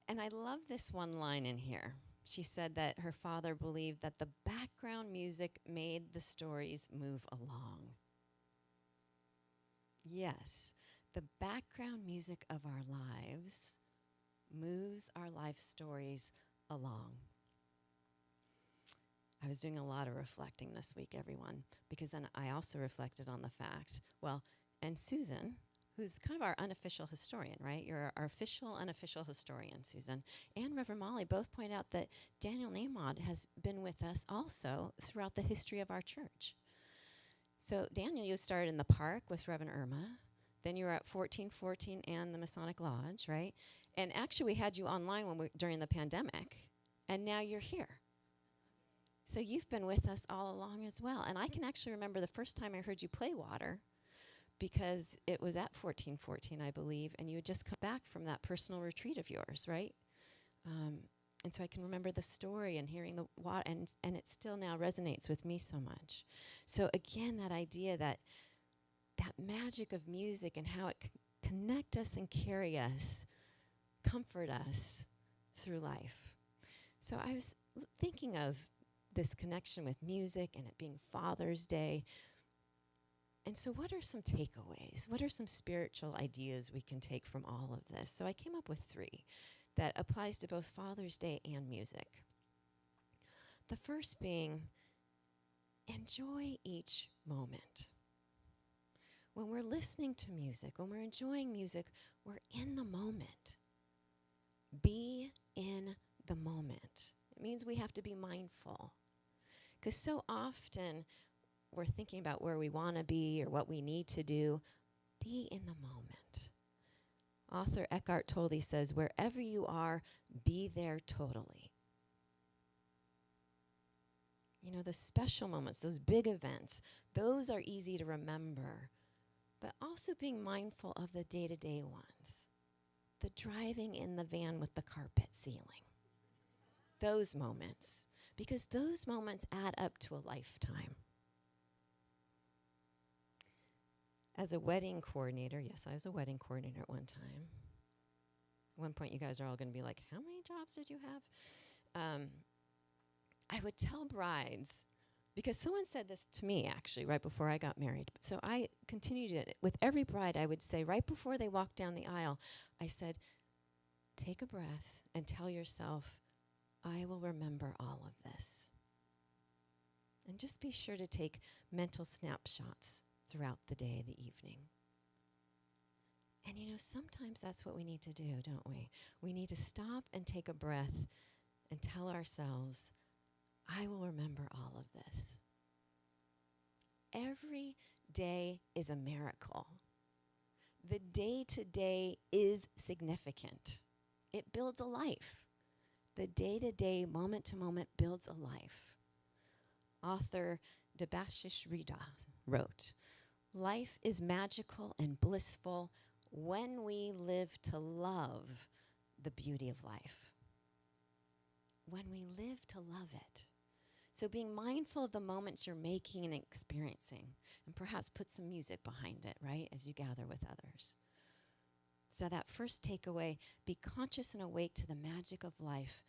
And I love this one line in here. She said that her father believed that the background music made the stories move along. Yes, the background music of our lives moves our life stories along. I was doing a lot of reflecting this week, everyone, because then I also reflected on the fact, and Susan, who's kind of our unofficial historian, right? You're our official, unofficial historian, Susan, and Reverend Molly both point out that Daniel Nahmod has been with us also throughout the history of our church. So Daniel, you started in the park with Reverend Irma, then you were at 1414 and the Masonic Lodge, right? And actually we had you online during the pandemic, and now you're here. So you've been with us all along as well. And I can actually remember the first time I heard you play water, because it was at 1414, I believe, and you had just come back from that personal retreat of yours, right? And so I can remember the story and hearing the water, and it still now resonates with me so much. So again, that idea that magic of music and how it can connect us and carry us, comfort us through life. So I was thinking of this connection with music and it being Father's Day. And so what are some takeaways? What are some spiritual ideas we can take from all of this? So I came up with 3 that applies to both Father's Day and music. The first being, enjoy each moment. When we're listening to music, when we're enjoying music, we're in the moment. Be in the moment. It means we have to be mindful. Because so often, we're thinking about where we want to be or what we need to do. Be in the moment. Author Eckhart Tolle says, wherever you are, be there totally. You know, the special moments, those big events, those are easy to remember, but also being mindful of the day-to-day ones. The driving in the van with the carpet ceiling. Those moments, because those moments add up to a lifetime. As a wedding coordinator, yes, I was a wedding coordinator at one time. At one point, you guys are all going to be like, how many jobs did you have? I would tell brides, because someone said this to me, actually, right before I got married. So I continued it. With every bride, I would say, right before they walked down the aisle, I said, take a breath and tell yourself, I will remember all of this. And just be sure to take mental snapshots throughout the day, the evening. And sometimes that's what we need to do, don't we? We need to stop and take a breath and tell ourselves, I will remember all of this. Every day is a miracle. The day-to-day is significant. It builds a life. The day-to-day, moment-to-moment builds a life. Author Debashish Rida wrote, life is magical and blissful when we live to love the beauty of life. When we live to love it. So being mindful of the moments you're making and experiencing, and perhaps put some music behind it, right, as you gather with others. So that first takeaway, be conscious and awake to the magic of life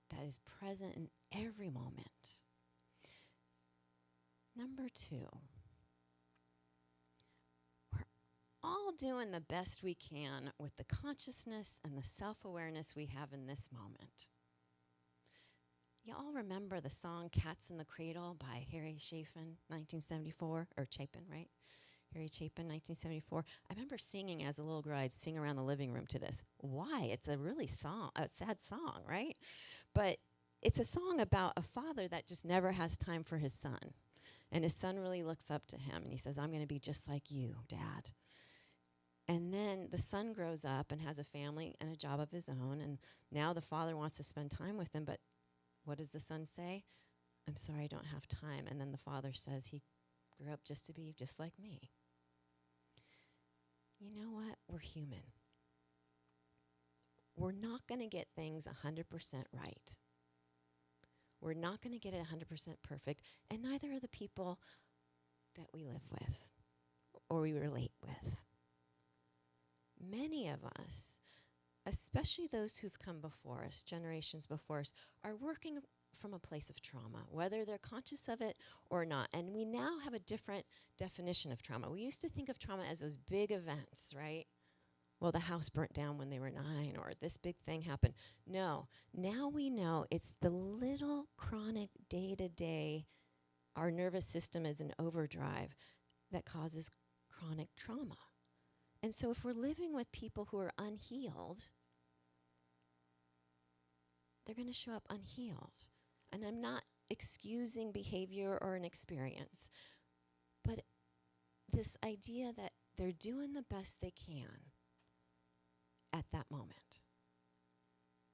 that is present in every moment. Number 2, we're all doing the best we can with the consciousness and the self-awareness we have in this moment. You all remember the song Cats in the Cradle by Harry Chapin, 1974, or Chapin, right? Harry Chapin, 1974. I remember singing as a little girl. I'd sing around the living room to this. Why? It's a sad song, right? But it's a song about a father that just never has time for his son. And his son really looks up to him, and he says, I'm going to be just like you, Dad. And then the son grows up and has a family and a job of his own, and now the father wants to spend time with him, but what does the son say? I'm sorry, I don't have time. And then the father says he grew up just to be just like me. You know what? We're human. We're not going to get things 100% right. We're not going to get it 100% perfect, and neither are the people that we live with or we relate with. Many of us, especially those who've come before us, generations before us, are working from a place of trauma, whether they're conscious of it or not. And we now have a different definition of trauma. We used to think of trauma as those big events, right? Well, the house burnt down when they were 9, or this big thing happened. No, now we know it's the little chronic day-to-day, our nervous system is in overdrive, that causes chronic trauma. And so if we're living with people who are unhealed, they're going to show up unhealed. And I'm not excusing behavior or an experience, but this idea that they're doing the best they can at that moment.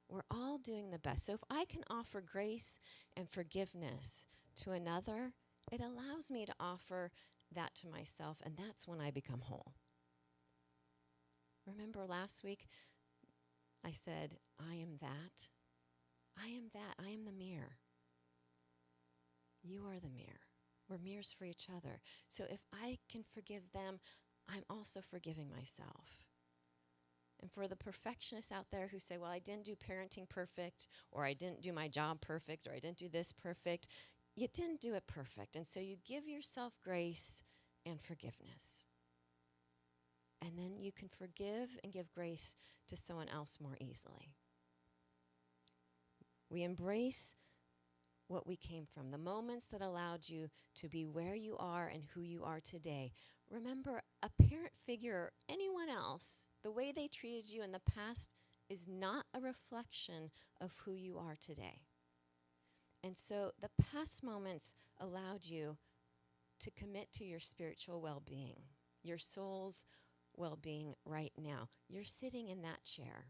We're all doing the best. So if I can offer grace and forgiveness to another, it allows me to offer that to myself, and that's when I become whole. Remember last week, I said, I am that. I am that. I am the mirror. You are the mirror. We're mirrors for each other. So if I can forgive them, I'm also forgiving myself. And for the perfectionists out there who say, well, I didn't do parenting perfect, or I didn't do my job perfect, or I didn't do this perfect, you didn't do it perfect. And so you give yourself grace and forgiveness. And then you can forgive and give grace to someone else more easily. We embrace what we came from, the moments that allowed you to be where you are and who you are today. Remember, a parent figure or anyone else, the way they treated you in the past is not a reflection of who you are today. And so the past moments allowed you to commit to your spiritual well-being, your soul's well-being right now. You're sitting in that chair.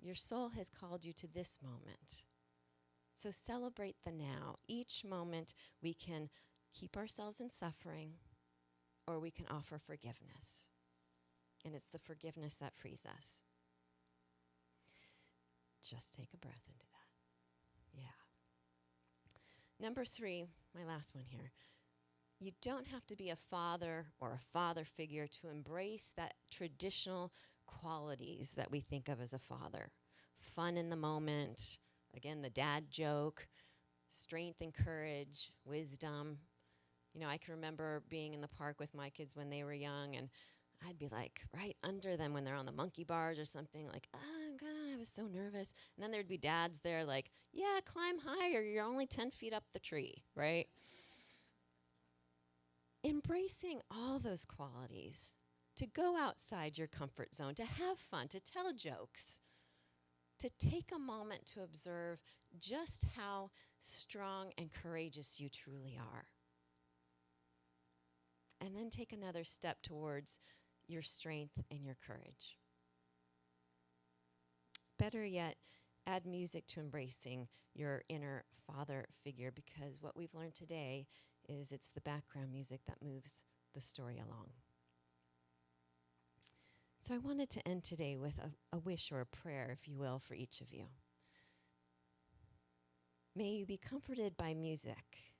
Your soul has called you to this moment. So celebrate the now. Each moment we can keep ourselves in suffering, or we can offer forgiveness. And it's the forgiveness that frees us. Just take a breath into that. Yeah. Number 3, my last one here. You don't have to be a father or a father figure to embrace that traditional qualities that we think of as a father. Fun in the moment, again, the dad joke, strength and courage, wisdom. You know, I can remember being in the park with my kids when they were young, and I'd be like right under them when they're on the monkey bars or something, like, oh, God, I was so nervous. And then there'd be dads there like, yeah, climb higher. You're only 10 feet up the tree, right? Embracing all those qualities, to go outside your comfort zone, to have fun, to tell jokes, to take a moment to observe just how strong and courageous you truly are. And then take another step towards your strength and your courage. Better yet, add music to embracing your inner father figure, because what we've learned today is it's the background music that moves the story along. So I wanted to end today with a wish or a prayer, if you will, for each of you. May you be comforted by music,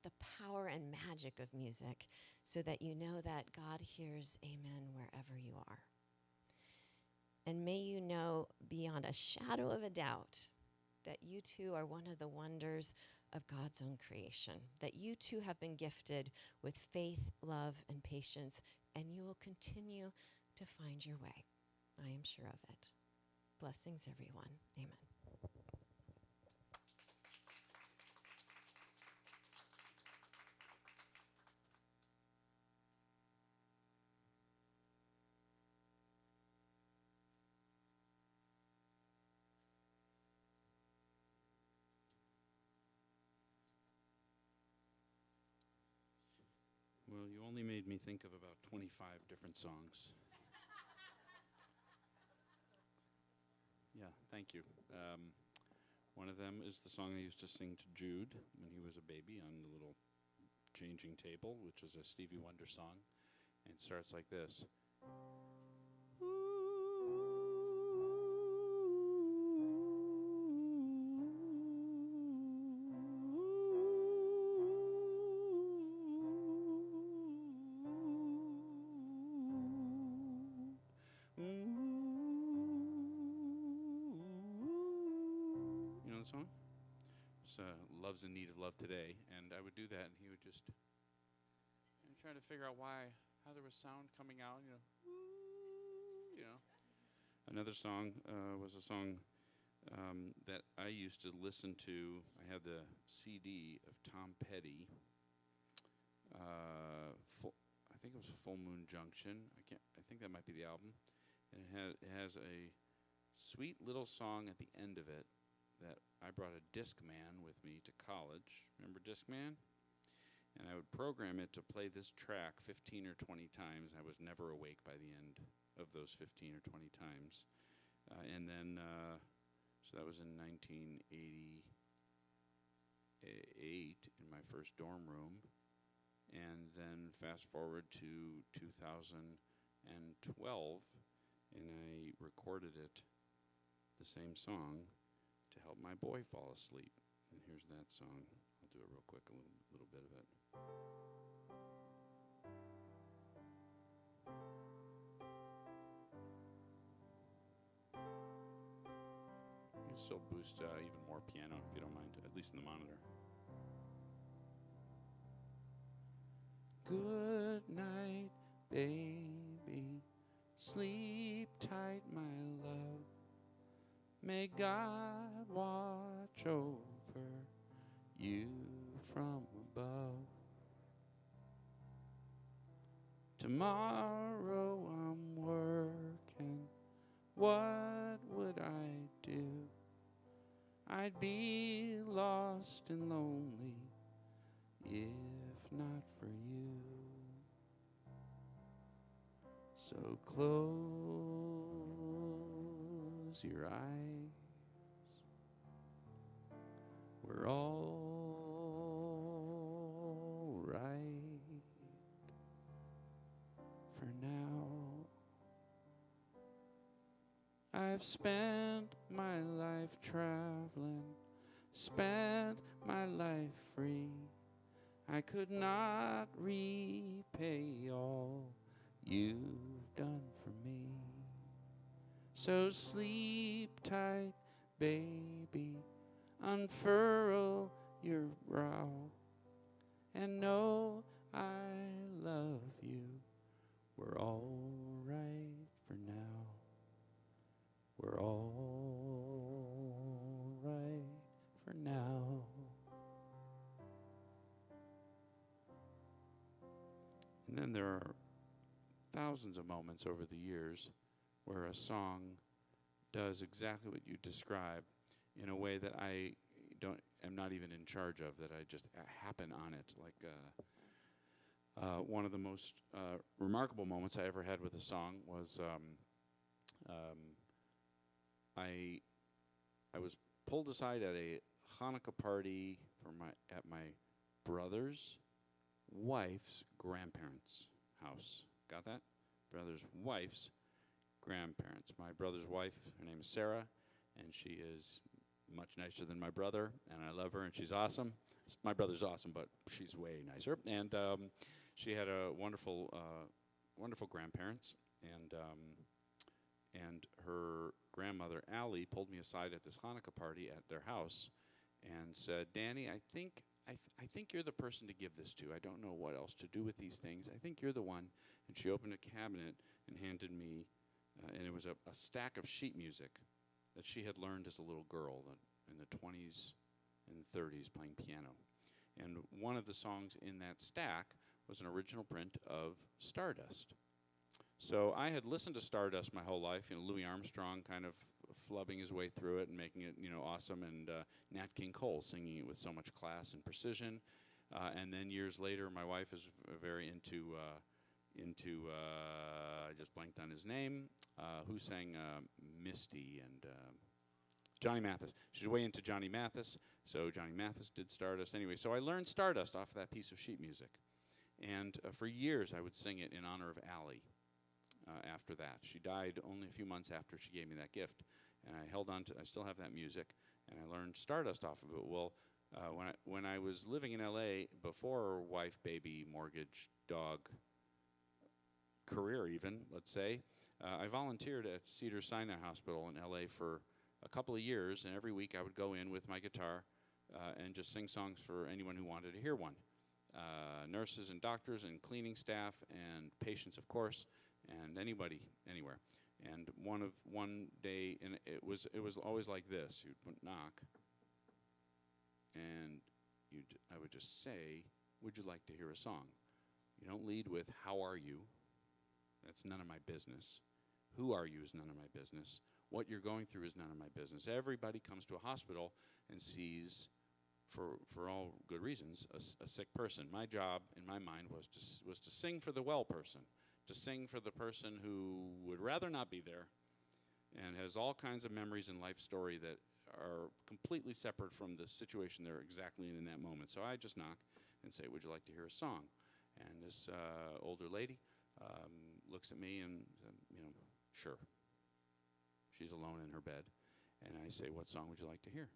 the power and magic of music, so that you know that God hears amen wherever you are. And may you know beyond a shadow of a doubt that you too are one of the wonders of God's own creation, that you too have been gifted with faith, love, and patience, and you will continue to find your way. I am sure of it. Blessings, everyone. Amen. Well, you only made me think of about 25 different songs. Yeah, thank you. One of them is the song I used to sing to Jude when he was a baby on the little changing table, which is a Stevie Wonder song. And it starts like this. You know the song? It's Love's in Need of Love Today. And I would do that, and he would just try to figure out how there was sound coming out, you know. Another song was a song that I used to listen to. I had the CD of Tom Petty. I think it was Full Moon Junction. I think that might be the album. And it has a sweet little song at the end of it that I brought a Discman with me to college. Remember Discman? And I would program it to play this track 15 or 20 times. I was never awake by the end of those 15 or 20 times. And then, so that was in 1988 in my first dorm room. And then fast forward to 2012, and I recorded it, the same song, to help my boy fall asleep. And here's that song. I'll do it real quick, a little bit of it. You can still boost even more piano if you don't mind, at least in the monitor. Good night, baby. Sleep tight, my love. May God watch over you from above. Tomorrow I'm working. What would I do? I'd be lost and lonely if not for you. So close your eyes. We're all right for now. I've spent my life traveling, spent my life free. I could not repay all you've done for me. So sleep tight, baby, unfurl your brow, and know I love you. We're all right for now. We're all right for now. And then there are thousands of moments over the years where a song does exactly what you describe in a way that I am not even in charge of, that I just happen on it. Like one of the most remarkable moments I ever had with a song was I was pulled aside at a Hanukkah party at my brother's wife's grandparents' house. Got that? Brother's wife's grandparents. My brother's wife, her name is Sarah, and she is much nicer than my brother, and I love her, and she's awesome. My brother's awesome, but she's way nicer. And she had a wonderful, wonderful grandparents, and her grandmother, Allie, pulled me aside at this Hanukkah party at their house and said, Danny, I think you're the person to give this to. I don't know what else to do with these things. I think you're the one. And she opened a cabinet and handed me, and it was a stack of sheet music that she had learned as a little girl in the 20s and 30s playing piano. And one of the songs in that stack was an original print of Stardust. So I had listened to Stardust my whole life, Louis Armstrong kind of flubbing his way through it and making it, awesome, and Nat King Cole singing it with so much class and precision. And then years later, my wife is very into I just blanked on his name, who sang Misty and Johnny Mathis. She's way into Johnny Mathis, so Johnny Mathis did Stardust. Anyway, so I learned Stardust off of that piece of sheet music. And for years, I would sing it in honor of Allie. After that, she died only a few months after she gave me that gift, and I held on to. I still have that music, and I learned Stardust off of it. Well, when I was living in L.A. before wife, baby, mortgage, dog, career, even let's say, I volunteered at Cedars-Sinai Hospital in L.A. for a couple of years, and every week I would go in with my guitar and just sing songs for anyone who wanted to hear one. Nurses and doctors and cleaning staff and patients, of course, and anybody, anywhere. And one day, and it was always like this. You'd knock, and I would just say, would you like to hear a song? You don't lead with, how are you? That's none of my business. Who are you is none of my business. What you're going through is none of my business. Everybody comes to a hospital and sees, for all good reasons, a sick person. My job, in my mind, was to sing for the well person, to sing for the person who would rather not be there and has all kinds of memories and life story that are completely separate from the situation they're exactly in that moment. So I just knock and say, would you like to hear a song? And this older lady looks at me and said, sure. She's alone in her bed. And I say, what song would you like to hear?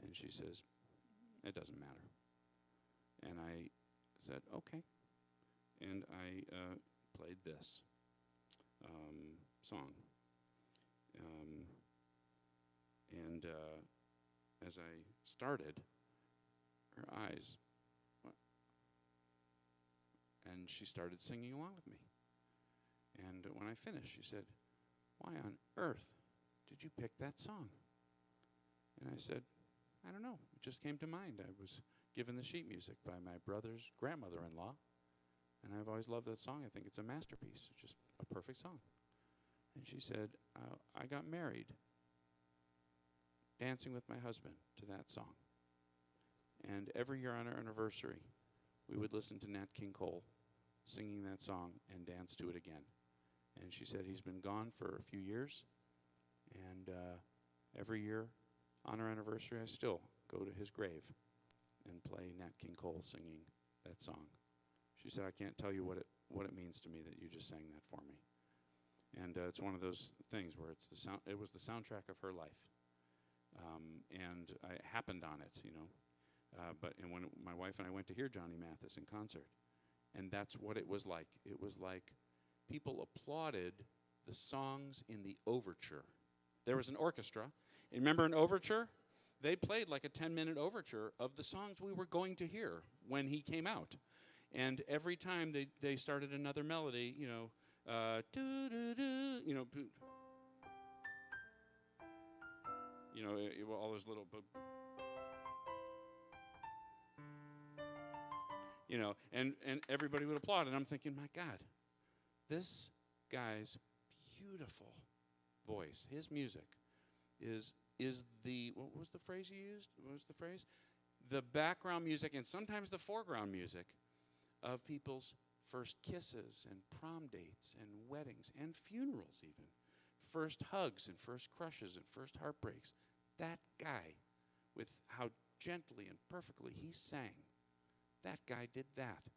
And she says, it doesn't matter. And I said, okay. And I played this song. And as I started, her eyes, and she started singing along with me. And when I finished, she said, why on earth did you pick that song? And I said, I don't know. It just came to mind. I was given the sheet music by my brother's grandmother-in-law, and I've always loved that song. I think it's a masterpiece. It's just a perfect song. And she said, I got married dancing with my husband to that song. And every year on our anniversary, we would listen to Nat King Cole singing that song and dance to it again. And she said he's been gone for a few years, and every year on our anniversary, I still go to his grave and play Nat King Cole singing that song. She said, I can't tell you what it means to me that you just sang that for me. And it's one of those things where it was the soundtrack of her life. And I happened on it, and when my wife and I went to hear Johnny Mathis in concert, and that's what it was like. It was like people applauded the songs in the overture. There was an orchestra. You remember an overture? They played like a 10-minute overture of the songs we were going to hear when he came out. And every time they started another melody, you know, doo-doo-doo, you know, all those little, you know, and everybody would applaud. And I'm thinking, my God, this guy's beautiful voice, his music is the, what was the phrase you used? What was the phrase? The background music and sometimes the foreground music of people's first kisses and prom dates and weddings and funerals even. First hugs and first crushes and first heartbreaks. That guy, with how gently and perfectly he sang, that guy did that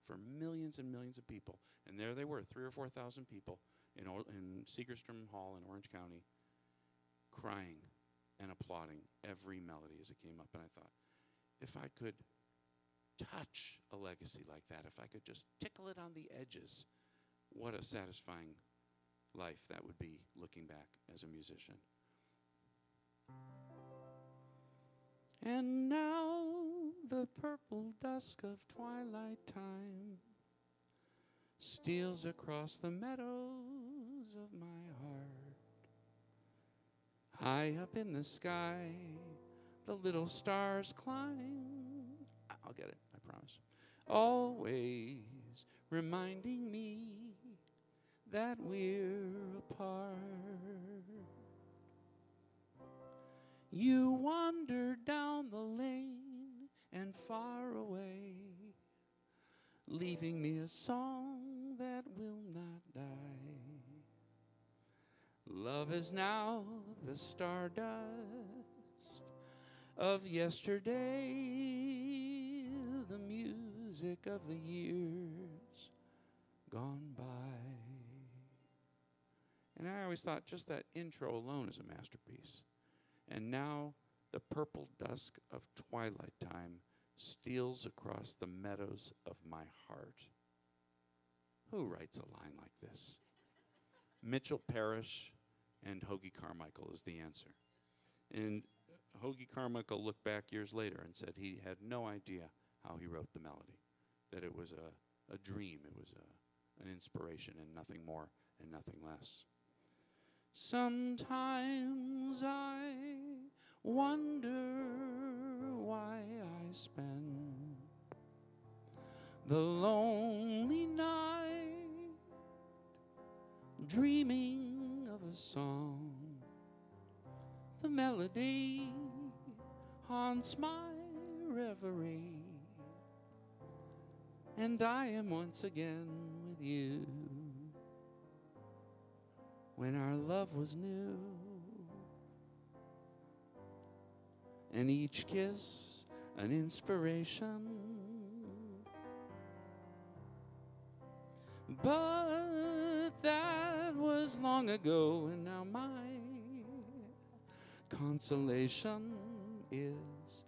for millions and millions of people. And there they were, 3,000 or 4,000 people in Segerstrom Hall in Orange County, crying and applauding every melody as it came up. And I thought, if I could touch a legacy like that, if I could just tickle it on the edges, what a satisfying life that would be looking back as a musician. And now the purple dusk of twilight time steals across the meadows of my heart. High up in the sky, the little stars climb. I'll get it, I promise. Always reminding me that we're apart. You wander down the lane and far away, leaving me a song that will not die. Love is now the stardust of yesterday, the music of the years gone by. And I always thought just that intro alone is a masterpiece. And now the purple dusk of twilight time steals across the meadows of my heart. Who writes a line like this? Mitchell Parrish and Hoagie Carmichael is the answer. And Hoagie Carmichael looked back years later and said he had no idea how he wrote the melody, that it was a dream, it was an inspiration and nothing more and nothing less. Sometimes I wonder why I spend the lonely night dreaming of a song. The melody haunts my reverie, and I am once again with you when our love was new, and each kiss an inspiration. But that was long ago, and now my consolation is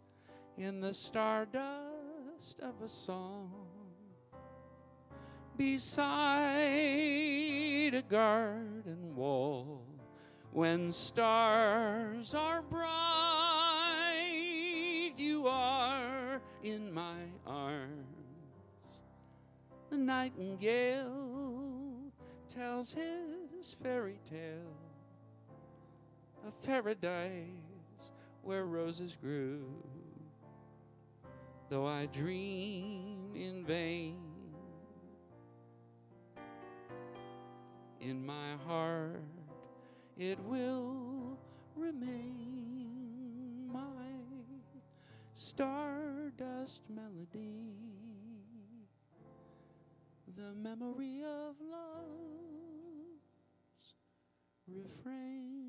in the stardust of a song beside a garden wall. When stars are bright, you are in my arms. The nightingale tells his fairy tale of paradise where roses grew. Though I dream in vain, in my heart it will remain my stardust melody, the memory of love's refrain.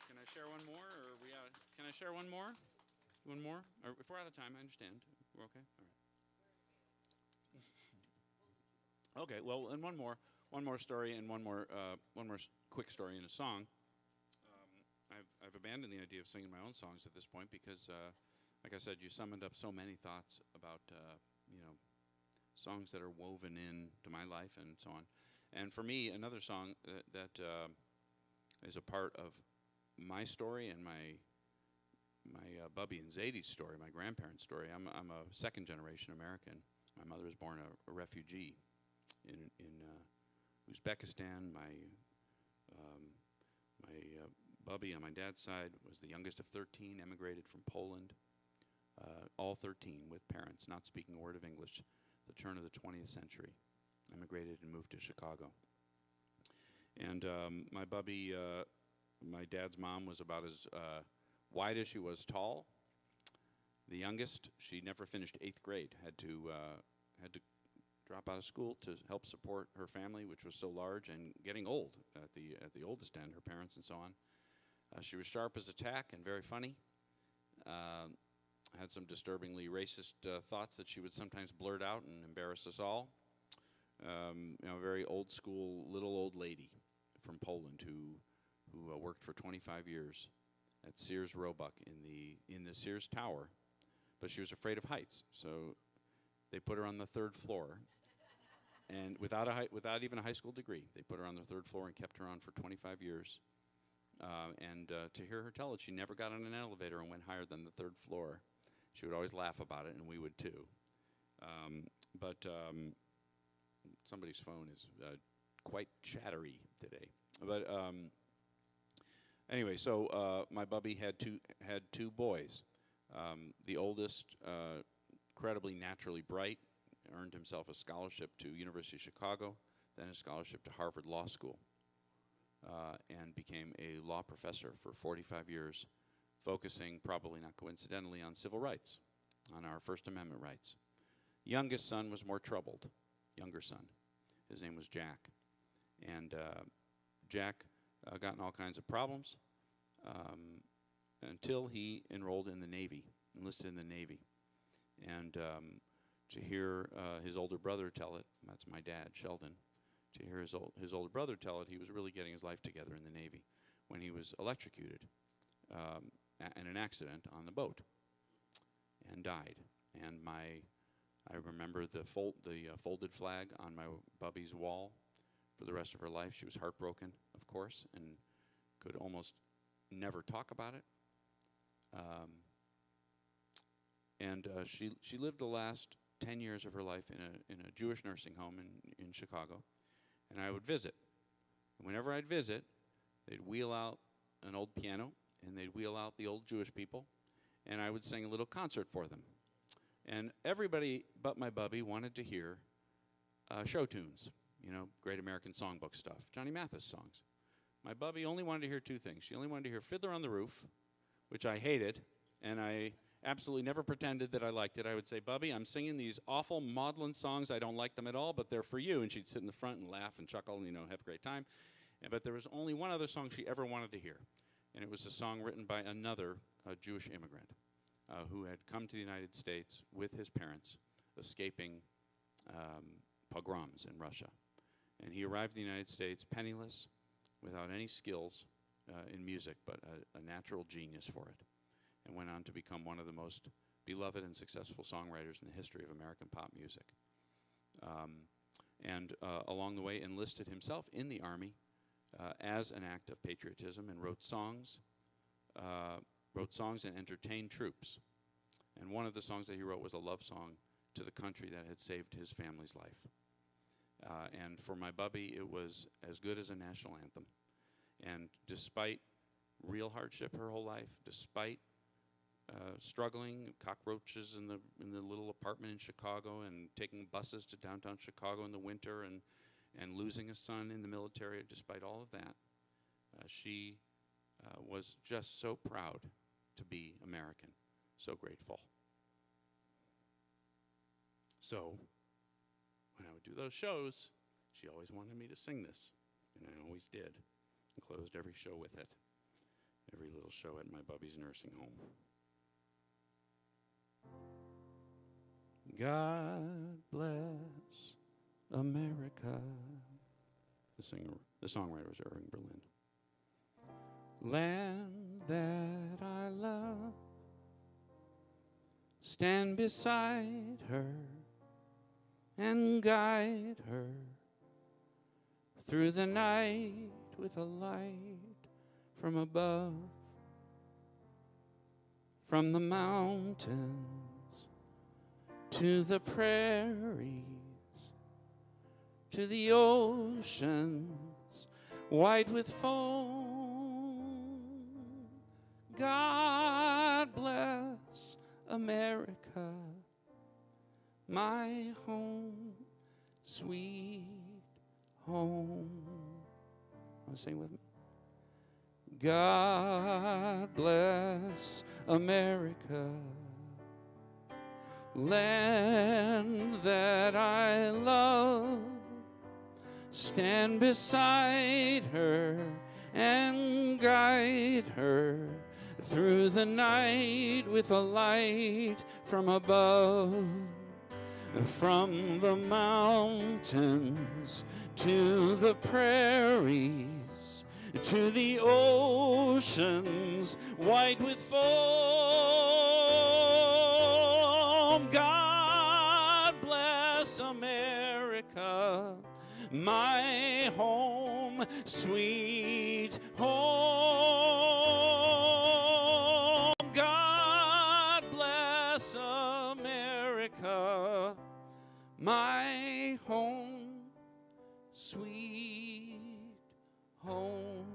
Can I share one more, or are we out? Can I share one more? One more? Or if we're out of time, I understand. We're okay? All right. Okay, well, and one more story and one more quick story in a song. I've abandoned the idea of singing my own songs at this point because, like I said, you summoned up so many thoughts about, songs that are woven into my life and so on. And for me, another song that is a part of my story and my Bubby and Zadie's story, my grandparents' story. I'm a second-generation American. My mother was born a refugee in Uzbekistan. My Bubby on my dad's side was the youngest of 13, emigrated from Poland, all 13 with parents not speaking a word of English, the turn of the 20th century, emigrated and moved to Chicago. And my Bubby, my dad's mom was about as wide as she was tall. The youngest, she never finished 8th grade, had to drop out of school to help support her family, which was so large and getting old at the oldest end, her parents and so on. She was sharp as a tack and very funny. Had some disturbingly racist thoughts that she would sometimes blurt out and embarrass us all. A very old school little old lady from Poland who worked for 25 years at Sears Roebuck in the Sears Tower, but she was afraid of heights, so they put her on the 3rd floor. And without even a high school degree, they put her on the 3rd floor and kept her on for 25 years. To hear her tell it, she never got on an elevator and went higher than the 3rd floor. She would always laugh about it, and we would too. Somebody's phone is quite chattery today. But anyway, so my Bubby had two boys. The oldest, incredibly naturally bright, earned himself a scholarship to University of Chicago, then a scholarship to Harvard Law School, and became a law professor for 45 years, focusing, probably not coincidentally, on civil rights, on our First Amendment rights. Youngest son was more troubled, younger son. His name was Jack. And Jack got in all kinds of problems until he enrolled in the Navy, enlisted in the Navy. And to hear his older brother tell it, that's my dad, Sheldon, to hear his older brother tell it, he was really getting his life together in the Navy when he was electrocuted in an accident on the boat and died. And I remember the folded flag on my Bubby's wall for the rest of her life. She was heartbroken, of course, and could almost never talk about it. She lived the last 10 years of her life in a Jewish nursing home in Chicago, and I would visit. And whenever I'd visit, they'd wheel out an old piano, and they'd wheel out the old Jewish people, and I would sing a little concert for them. And everybody but my Bubby wanted to hear show tunes, Great American Songbook stuff, Johnny Mathis songs. My Bubby only wanted to hear two things. She only wanted to hear Fiddler on the Roof, which I hated, and I absolutely never pretended that I liked it. I would say, Bubby, I'm singing these awful maudlin songs. I don't like them at all, but they're for you. And she'd sit in the front and laugh and chuckle and, have a great time. But there was only one other song she ever wanted to hear, and it was a song written by another Jewish immigrant who had come to the United States with his parents, escaping pogroms in Russia. And he arrived in the United States penniless, without any skills in music, but a natural genius for it, and went on to become one of the most beloved and successful songwriters in the history of American pop music. Along the way enlisted himself in the Army as an act of patriotism, and wrote songs and entertained troops. And one of the songs that he wrote was a love song to the country that had saved his family's life. And for my Bubby, it was as good as a national anthem. And despite real hardship her whole life, despite struggling, cockroaches in the little apartment in Chicago, and taking buses to downtown Chicago in the winter, and losing a son in the military, despite all of that, she was just so proud to be American, so grateful. So when I would do those shows, she always wanted me to sing this, and I always did, and closed every show with it, every little show at my Bubby's nursing home. God bless America. The songwriter was Irving Berlin. Land that I love, stand beside her and guide her through the night with a light from above, from the mountains to the prairies, to the oceans white with foam. God bless America, my home, sweet home. Want to sing with me? God bless America, land that I love, stand beside her and guide her through the night with a light from above, from the mountains to the prairies, to the oceans white with foam. God bless America, my home, sweet home. God bless America, my home, sweet home.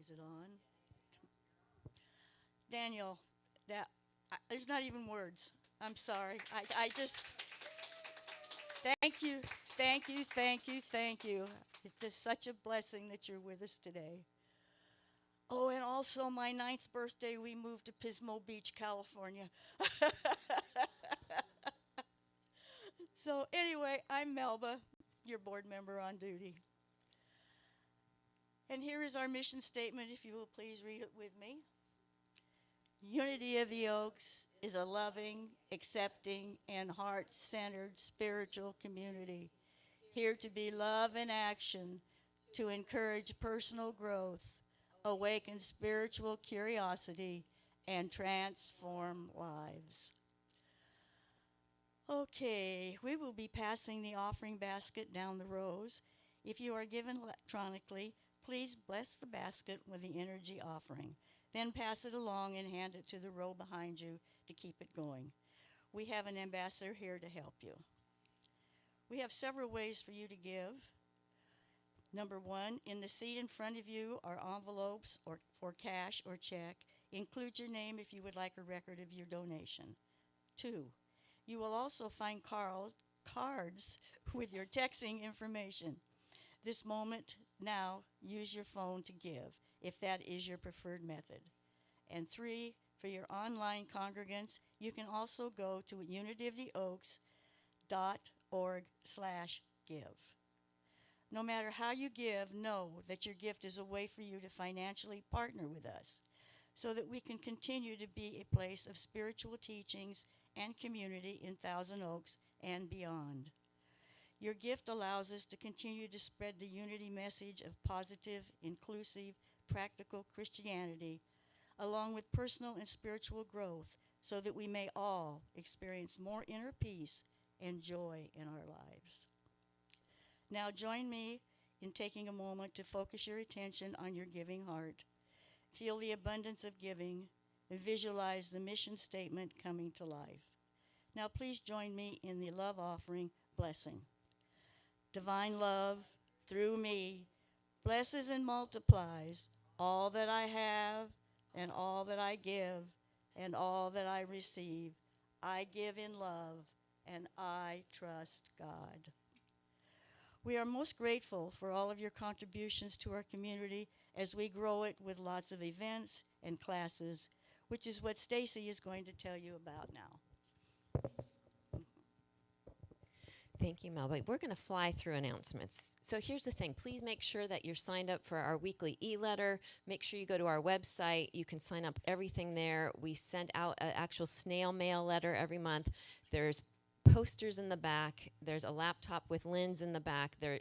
Is it on? Daniel, there's not even words. I'm sorry. I just, thank you, thank you, thank you, thank you. It's just such a blessing that you're with us today. Oh, and also my 9th birthday, we moved to Pismo Beach, California. So anyway, I'm Melba, your board member on duty. And here is our mission statement, if you will please read it with me. Unity of the Oaks is a loving, accepting, and heart-centered spiritual community, here to be love in action, to encourage personal growth, awaken spiritual curiosity, and transform lives. Okay, we will be passing the offering basket down the rows. If you are given electronically, please bless the basket with the energy offering. Then pass it along and hand it to the row behind you to keep it going. We have an ambassador here to help you. We have several ways for you to give. Number one, in the seat in front of you are envelopes or for cash or check. Include your name if you would like a record of your donation. 2, you will also find cards with your texting information. This moment now, use your phone to give, if that is your preferred method. And 3, for your online congregants, you can also go to UnityoftheOaks.org/give. No matter how you give, know that your gift is a way for you to financially partner with us so that we can continue to be a place of spiritual teachings and community in Thousand Oaks and beyond. Your gift allows us to continue to spread the unity message of positive, inclusive, practical Christianity, along with personal and spiritual growth, so that we may all experience more inner peace and joy in our lives. Now join me in taking a moment to focus your attention on your giving heart. Feel the abundance of giving and visualize the mission statement coming to life. Now please join me in the love offering blessing. Divine love, through me, blesses and multiplies all that I have and all that I give and all that I receive. I give in love and I trust God. We are most grateful for all of your contributions to our community as we grow it with lots of events and classes, which is what Stacy is going to tell you about now. Thank you, Melba. We're going to fly through announcements. So here's the thing. Please make sure that you're signed up for our weekly e-letter. Make sure you go to our website. You can sign up everything there. We send out an actual snail mail letter every month. There's posters in the back. There's a laptop with Lynn's in the back. There are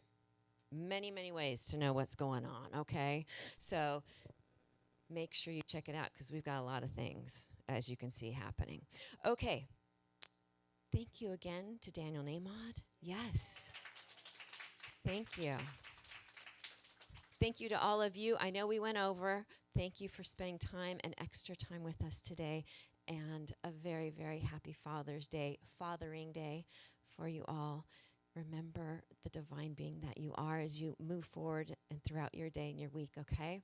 many, many ways to know what's going on, okay? So make sure you check it out because we've got a lot of things, as you can see, happening. Okay. Thank you again to Daniel Nahmod. Yes. Thank you. Thank you to all of you. I know we went over. Thank you for spending time and extra time with us today. And a very, very happy Father's Day, Fathering Day for you all. Remember the divine being that you are as you move forward and throughout your day and your week, okay?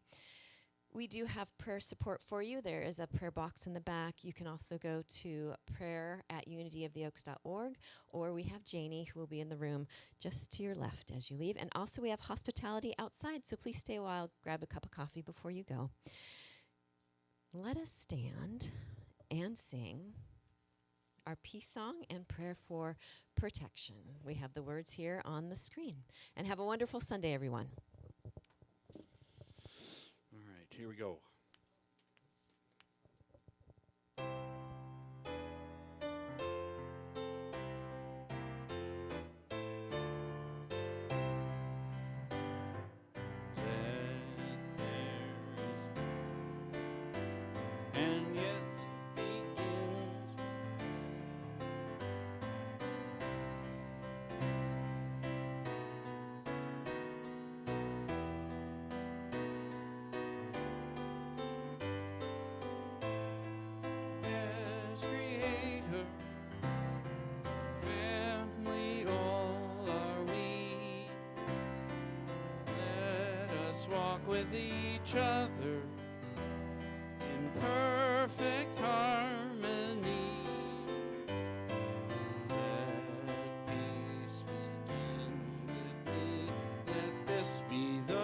We do have prayer support for you. There is a prayer box in the back. You can also go to prayer@UnityoftheOaks.org, or we have Janie who will be in the room just to your left as you leave. And also we have hospitality outside, so please stay a while, grab a cup of coffee before you go. Let us stand and sing our peace song and prayer for protection. We have the words here on the screen. And have a wonderful Sunday, everyone. Here we go. And yes, begins. Yes, Creator, family, all are we. Let us walk with each other.